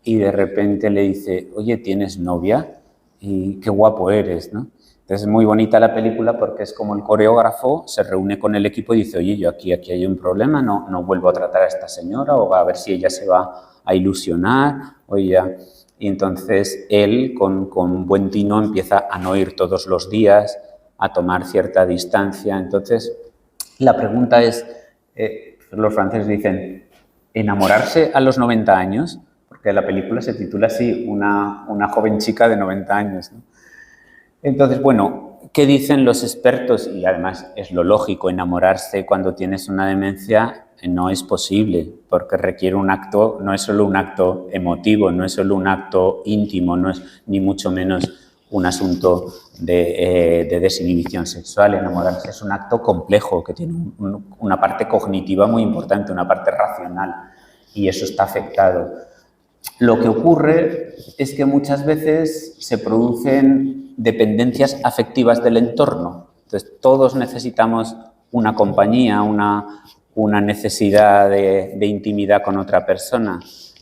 y de repente le dice, oye, ¿tienes novia? Y qué guapo eres, ¿no? Entonces es muy bonita la película porque es como el coreógrafo se reúne con el equipo y dice, oye, yo aquí hay un problema, no vuelvo a tratar a esta señora o a ver si ella se va a ilusionar o ya. Y entonces él, con buen tino, empieza a no ir todos los días, a tomar cierta distancia. Entonces, la pregunta es, los franceses dicen, ¿enamorarse a los 90 años? Porque la película se titula así, una joven chica de 90 años, ¿no? Entonces, bueno, ¿qué dicen los expertos? Y además es lo lógico, enamorarse cuando tienes una demencia no es posible, porque requiere un acto, no es solo un acto emotivo, no es solo un acto íntimo, no es ni mucho menos un asunto de desinhibición sexual. Enamorarse es un acto complejo que tiene una parte cognitiva muy importante, una parte racional, y eso está afectado. Lo que ocurre es que muchas veces se producen dependencias afectivas del entorno. Entonces, todos necesitamos una compañía, una necesidad de intimidad con otra persona.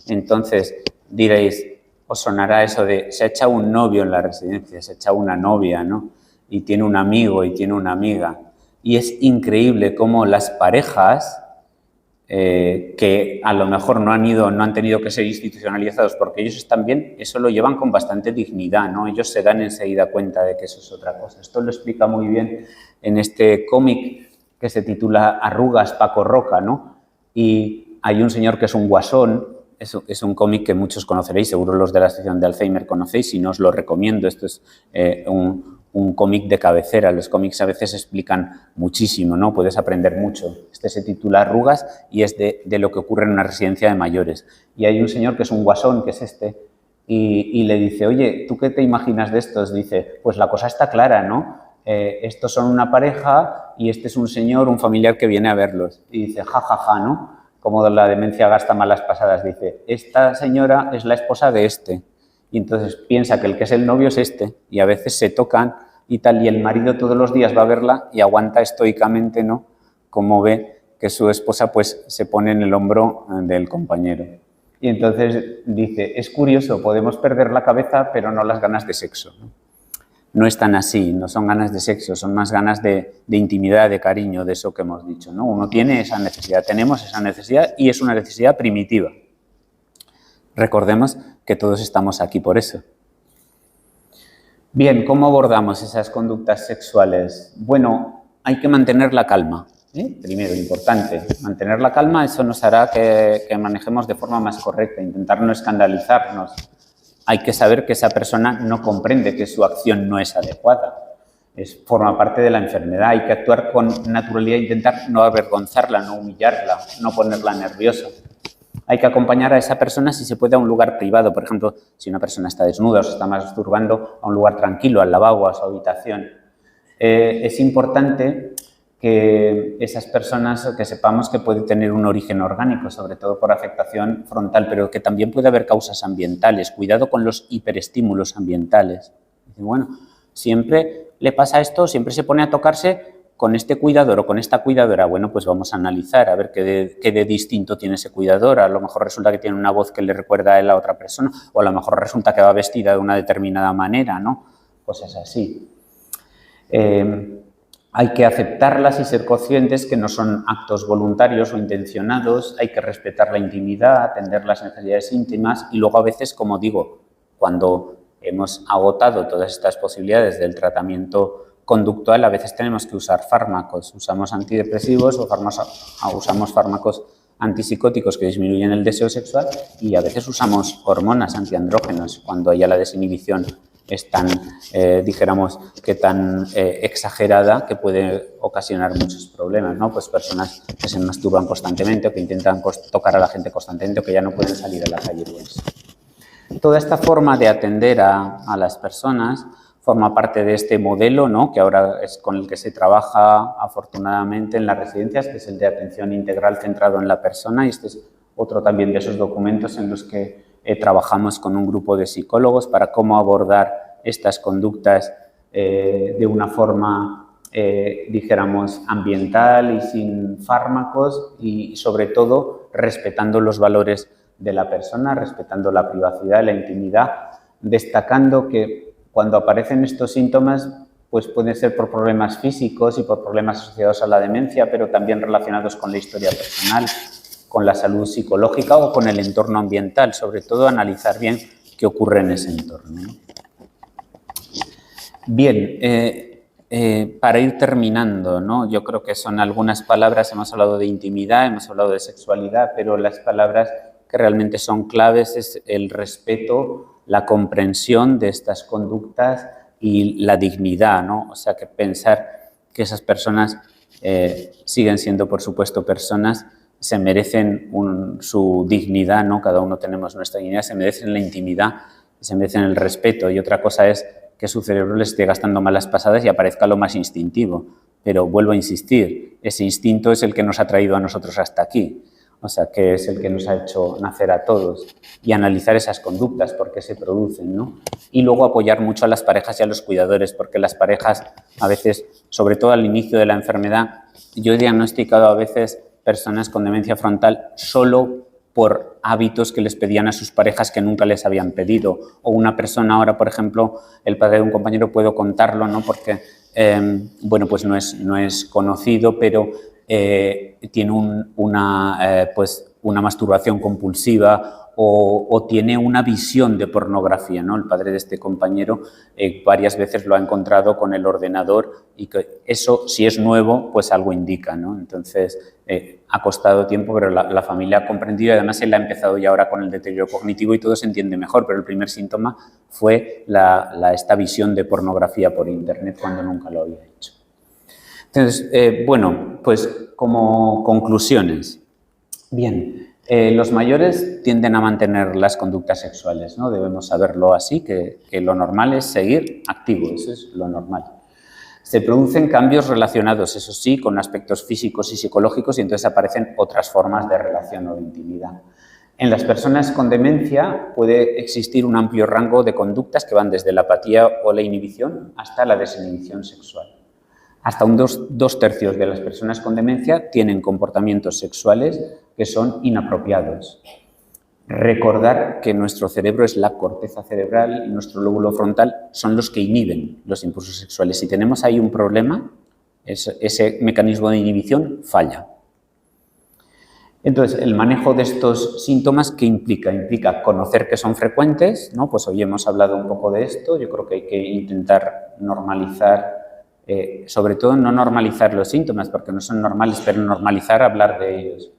Entonces, diréis, os sonará eso de, se ha echado un novio en la residencia, se ha echado una novia, ¿no? Y tiene un amigo y tiene una amiga. Y es increíble cómo las parejas que a lo mejor no han tenido que ser institucionalizados porque ellos están bien, eso lo llevan con bastante dignidad, ¿no? Ellos se dan enseguida cuenta de que eso es otra cosa. Esto lo explica muy bien en este cómic que se titula Arrugas, Paco Roca, ¿no? Y hay un señor que es un guasón, es un cómic que muchos conoceréis, seguro los de la sección de Alzheimer conocéis, si no os lo recomiendo. Esto es un cómic de cabecera. Los cómics a veces explican muchísimo, ¿no? Puedes aprender mucho. Este se titula Arrugas y es de lo que ocurre en una residencia de mayores. Y hay un señor que es un guasón, que es este, y le dice, oye, ¿tú qué te imaginas de estos? Dice, pues la cosa está clara, ¿no? Estos son una pareja y este es un señor, un familiar que viene a verlos. Y dice, ja, ja, ja, ¿no? Como la demencia gasta malas pasadas. Dice, esta señora es la esposa de este. Y entonces piensa que el que es el novio es este. Y a veces se tocan y tal. Y el marido todos los días va a verla y aguanta estoicamente, ¿no? Como ve que su esposa pues se pone en el hombro del compañero. Y entonces dice, es curioso, podemos perder la cabeza, pero no las ganas de sexo, ¿no? No es tan así, no son ganas de sexo, son más ganas de intimidad, de cariño, de eso que hemos dicho, ¿no? Uno tiene esa necesidad, tenemos esa necesidad y es una necesidad primitiva. Recordemos que todos estamos aquí por eso. Bien, ¿cómo abordamos esas conductas sexuales? Bueno, hay que mantener la calma. Primero, importante, mantener la calma, eso nos hará que manejemos de forma más correcta, intentar no escandalizarnos. Hay que saber que esa persona no comprende que su acción no es adecuada. Forma parte de la enfermedad. Hay que actuar con naturalidad e intentar no avergonzarla, no humillarla, no ponerla nerviosa. Hay que acompañar a esa persona, si se puede, a un lugar privado. Por ejemplo, si una persona está desnuda o se está masturbando, a un lugar tranquilo, al lavabo, a su habitación. Es importante que esas personas, que sepamos que puede tener un origen orgánico, sobre todo por afectación frontal, pero que también puede haber causas ambientales. Cuidado con los hiperestímulos ambientales. Bueno, siempre le pasa esto, siempre se pone a tocarse con este cuidador o con esta cuidadora. Bueno, pues vamos a analizar a ver qué de distinto tiene ese cuidador. A lo mejor resulta que tiene una voz que le recuerda a él a otra persona, o a lo mejor resulta que va vestida de una determinada manera, ¿no? Cosas así. Hay que aceptarlas y ser conscientes que no son actos voluntarios o intencionados. Hay que respetar la intimidad, atender las necesidades íntimas y luego a veces, como digo, cuando hemos agotado todas estas posibilidades del tratamiento conductual, a veces tenemos que usar fármacos. Usamos antidepresivos o usamos fármacos antipsicóticos que disminuyen el deseo sexual y a veces usamos hormonas antiandrógenos cuando ya la desinhibición es tan, dijéramos, que tan exagerada que puede ocasionar muchos problemas, ¿no? Pues personas que se masturban constantemente o que intentan tocar a la gente constantemente o que ya no pueden salir a la calle. Toda esta forma de atender a las personas forma parte de este modelo, ¿no? Que ahora es con el que se trabaja afortunadamente en las residencias, que es el de atención integral centrado en la persona, y este es otro también de esos documentos en los que trabajamos con un grupo de psicólogos para cómo abordar estas conductas de una forma, dijéramos, ambiental y sin fármacos y, sobre todo, respetando los valores de la persona, respetando la privacidad, la intimidad, destacando que cuando aparecen estos síntomas, pues pueden ser por problemas físicos y por problemas asociados a la demencia, pero también relacionados con la historia personal, con la salud psicológica o con el entorno ambiental, sobre todo analizar bien qué ocurre en ese entorno, ¿no? Bien, para ir terminando, ¿no? Yo creo que son algunas palabras, hemos hablado de intimidad, hemos hablado de sexualidad, pero las palabras que realmente son claves es el respeto, la comprensión de estas conductas y la dignidad, ¿no? O sea, que pensar que esas personas siguen siendo, por supuesto, personas, se merecen su dignidad, ¿no? Cada uno tenemos nuestra dignidad, se merecen la intimidad, se merecen el respeto. Y otra cosa es que su cerebro les esté gastando malas pasadas y aparezca lo más instintivo. Pero vuelvo a insistir, ese instinto es el que nos ha traído a nosotros hasta aquí. O sea, que es el que nos ha hecho nacer a todos. Y analizar esas conductas, por qué se producen, ¿no? Y luego apoyar mucho a las parejas y a los cuidadores, porque las parejas a veces, sobre todo al inicio de la enfermedad, yo he diagnosticado a veces personas con demencia frontal solo por hábitos que les pedían a sus parejas que nunca les habían pedido. O una persona ahora, por ejemplo, el padre de un compañero, puedo contarlo, ¿no? Porque, bueno, pues no es conocido, pero tiene una masturbación compulsiva o tiene una visión de pornografía, ¿no? El padre de este compañero varias veces lo ha encontrado con el ordenador y que eso, si es nuevo, pues algo indica, ¿no? Entonces, ha costado tiempo, pero la familia ha comprendido y además él ha empezado ya ahora con el deterioro cognitivo y todo se entiende mejor, pero el primer síntoma fue esta visión de pornografía por internet cuando nunca lo había hecho. Entonces, bueno, pues como conclusiones. Bien, los mayores tienden a mantener las conductas sexuales, ¿no? Debemos saberlo así, que lo normal es seguir activo, eso es lo normal. Se producen cambios relacionados, eso sí, con aspectos físicos y psicológicos y entonces aparecen otras formas de relación o de intimidad. En las personas con demencia puede existir un amplio rango de conductas que van desde la apatía o la inhibición hasta la desinhibición sexual. Hasta un 2/3 de las personas con demencia tienen comportamientos sexuales que son inapropiados. Recordar que nuestro cerebro es la corteza cerebral y nuestro lóbulo frontal son los que inhiben los impulsos sexuales. Si tenemos ahí un problema, ese mecanismo de inhibición falla. Entonces, el manejo de estos síntomas, ¿qué implica? Implica conocer que son frecuentes, ¿no? Pues hoy hemos hablado un poco de esto, yo creo que hay que intentar normalizar, sobre todo no normalizar los síntomas porque no son normales, pero normalizar hablar de ellos.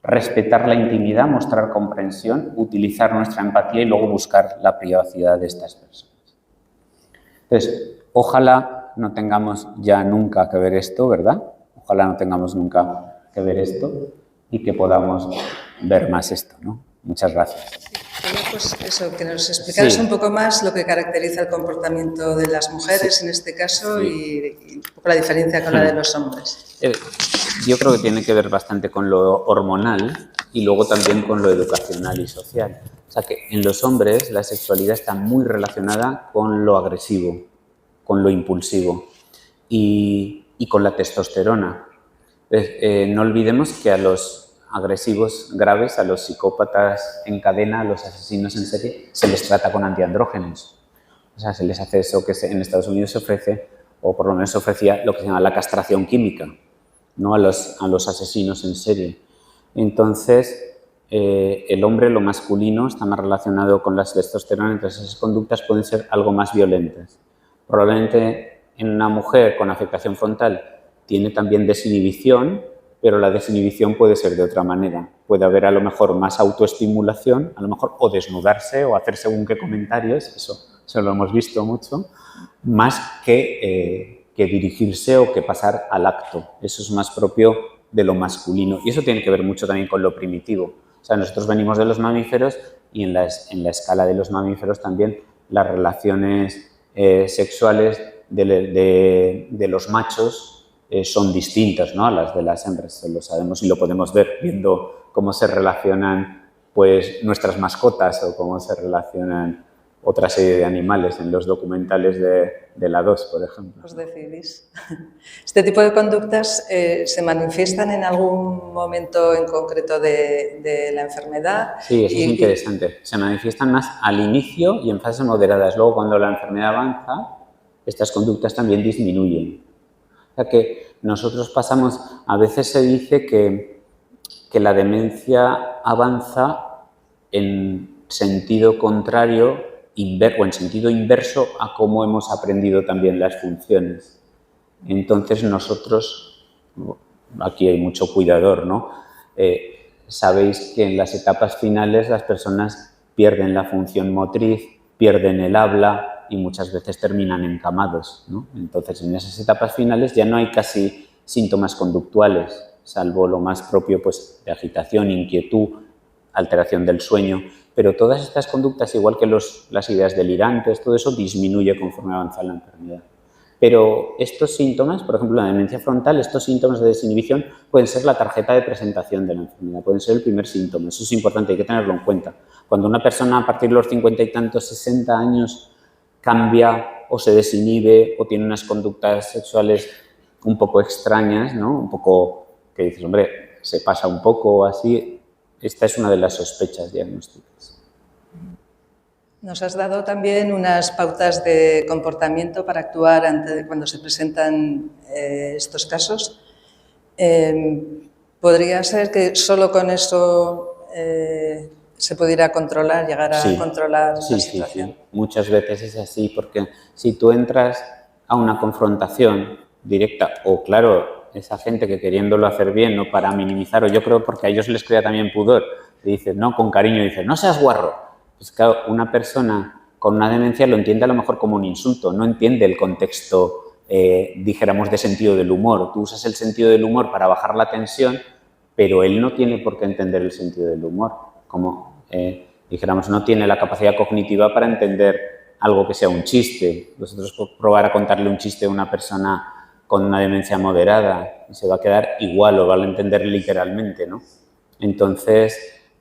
Respetar la intimidad, mostrar comprensión, utilizar nuestra empatía y luego buscar la privacidad de estas personas. Entonces, ojalá no tengamos ya nunca que ver esto, ¿verdad? Ojalá no tengamos nunca que ver esto y que podamos ver más esto, ¿no? Muchas gracias. Pues eso, que nos explicaras un poco más lo que caracteriza el comportamiento de las mujeres en este caso y un poco la diferencia con la de los hombres. Yo creo que tiene que ver bastante con lo hormonal y luego también con lo educacional y social. O sea que en los hombres la sexualidad está muy relacionada con lo agresivo, con lo impulsivo y con la testosterona. No olvidemos que a los agresivos graves, a los psicópatas en cadena, a los asesinos en serie, se les trata con antiandrógenos. O sea, se les hace eso que en Estados Unidos se ofrece, o por lo menos se ofrecía lo que se llama la castración química, ¿no? a los asesinos en serie. Entonces, el hombre, lo masculino, está más relacionado con la testosterona, entonces esas conductas pueden ser algo más violentas. Probablemente en una mujer con afectación frontal tiene también desinhibición, pero la desinhibición puede ser de otra manera. Puede haber a lo mejor más autoestimulación, a lo mejor o desnudarse o hacer según qué comentarios, eso lo hemos visto mucho, más que dirigirse o que pasar al acto. Eso es más propio de lo masculino y eso tiene que ver mucho también con lo primitivo. O sea, nosotros venimos de los mamíferos y en la escala de los mamíferos también las relaciones sexuales de los machos son distintas, ¿no? a las de las hembras, lo sabemos y lo podemos ver viendo cómo se relacionan pues, nuestras mascotas o cómo se relacionan otra serie de animales en los documentales de la 2, por ejemplo. Os decidís. ¿Este tipo de conductas se manifiestan en algún momento en concreto de la enfermedad? Sí, eso es interesante. Se manifiestan más al inicio y en fases moderadas. Luego, cuando la enfermedad avanza, estas conductas también disminuyen. O sea que nosotros pasamos, a veces se dice que la demencia avanza en sentido contrario o en sentido inverso a cómo hemos aprendido también las funciones. Entonces nosotros, aquí hay mucho cuidador, ¿no? Sabéis que en las etapas finales las personas pierden la función motriz, pierden el habla, y muchas veces terminan encamados, ¿no? Entonces, en esas etapas finales ya no hay casi síntomas conductuales, salvo lo más propio pues, de agitación, inquietud, alteración del sueño, pero todas estas conductas, igual que las ideas delirantes, todo eso disminuye conforme avanza la enfermedad. Pero estos síntomas, por ejemplo, la demencia frontal, estos síntomas de desinhibición pueden ser la tarjeta de presentación de la enfermedad, pueden ser el primer síntoma, eso es importante, hay que tenerlo en cuenta. Cuando una persona a partir de los 50 y tantos, 60 años, cambia o se desinhibe o tiene unas conductas sexuales un poco extrañas, ¿no? Un poco que dices, hombre, se pasa un poco o así. Esta es una de las sospechas diagnósticas. Nos has dado también unas pautas de comportamiento para actuar cuando se presentan estos casos. ¿Podría ser que solo con eso se pudiera controlar, llegar a Sí, controlar sí, la sí, situación. sí. Muchas veces es así, porque si tú entras a una confrontación directa, o claro, esa gente que queriéndolo hacer bien, no para minimizar, o yo creo porque a ellos les crea también pudor, y dices, no, con cariño, dices, no seas guarro. Pues claro, una persona con una demencia lo entiende a lo mejor como un insulto, no entiende el contexto, dijéramos, de sentido del humor. Tú usas el sentido del humor para bajar la tensión, pero él no tiene por qué entender el sentido del humor, como dijéramos, no tiene la capacidad cognitiva para entender algo que sea un chiste. Vosotros probar a contarle un chiste a una persona con una demencia moderada y se va a quedar igual o va a entender literalmente, ¿no? Entonces,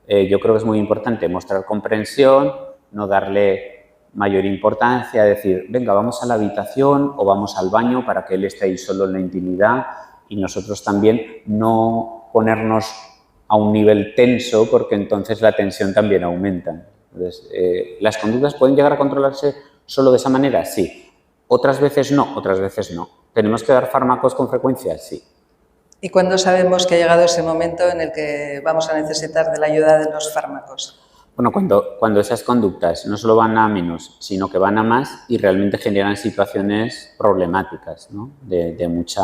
yo creo que es muy importante mostrar comprensión, no darle mayor importancia, decir, venga, vamos a la habitación o vamos al baño para que él esté ahí solo en la intimidad y nosotros también no ponernos a un nivel tenso porque entonces la tensión también aumenta. Entonces, ¿las conductas pueden llegar a controlarse solo de esa manera? Sí. Otras veces no, otras veces no. ¿Tenemos que dar fármacos con frecuencia? Sí. ¿Y cuándo sabemos que ha llegado ese momento en el que vamos a necesitar de la ayuda de los fármacos? Bueno, cuando esas conductas no solo van a menos, sino que van a más y realmente generan situaciones problemáticas, ¿no? de mucha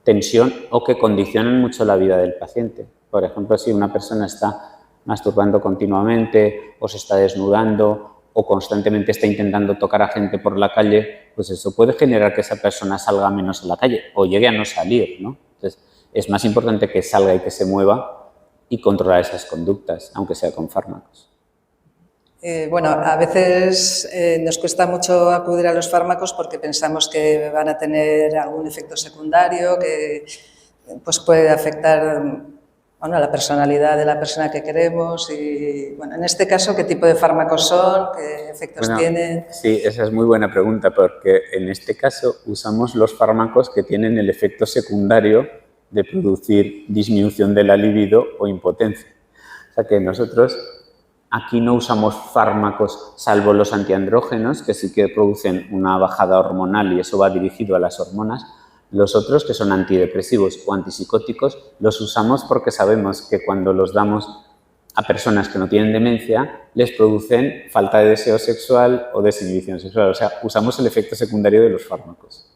tensión o que condicionan mucho la vida del paciente. Por ejemplo, si una persona está masturbando continuamente o se está desnudando o constantemente está intentando tocar a gente por la calle, pues eso puede generar que esa persona salga menos a la calle o llegue a no salir, ¿no? Entonces, es más importante que salga y que se mueva y controlar esas conductas, aunque sea con fármacos. Bueno, a veces nos cuesta mucho acudir a los fármacos porque pensamos que van a tener algún efecto secundario que pues puede afectar, bueno, a la personalidad de la persona que queremos y, bueno, en este caso, ¿qué tipo de fármacos son? ¿Qué efectos tienen? Sí, esa es muy buena pregunta porque en este caso usamos los fármacos que tienen el efecto secundario de producir disminución de la libido o impotencia. O sea que nosotros aquí no usamos fármacos salvo los antiandrógenos, que sí que producen una bajada hormonal y eso va dirigido a las hormonas. Los otros, que son antidepresivos o antipsicóticos, los usamos porque sabemos que cuando los damos a personas que no tienen demencia, les producen falta de deseo sexual o desinhibición sexual. O sea, usamos el efecto secundario de los fármacos.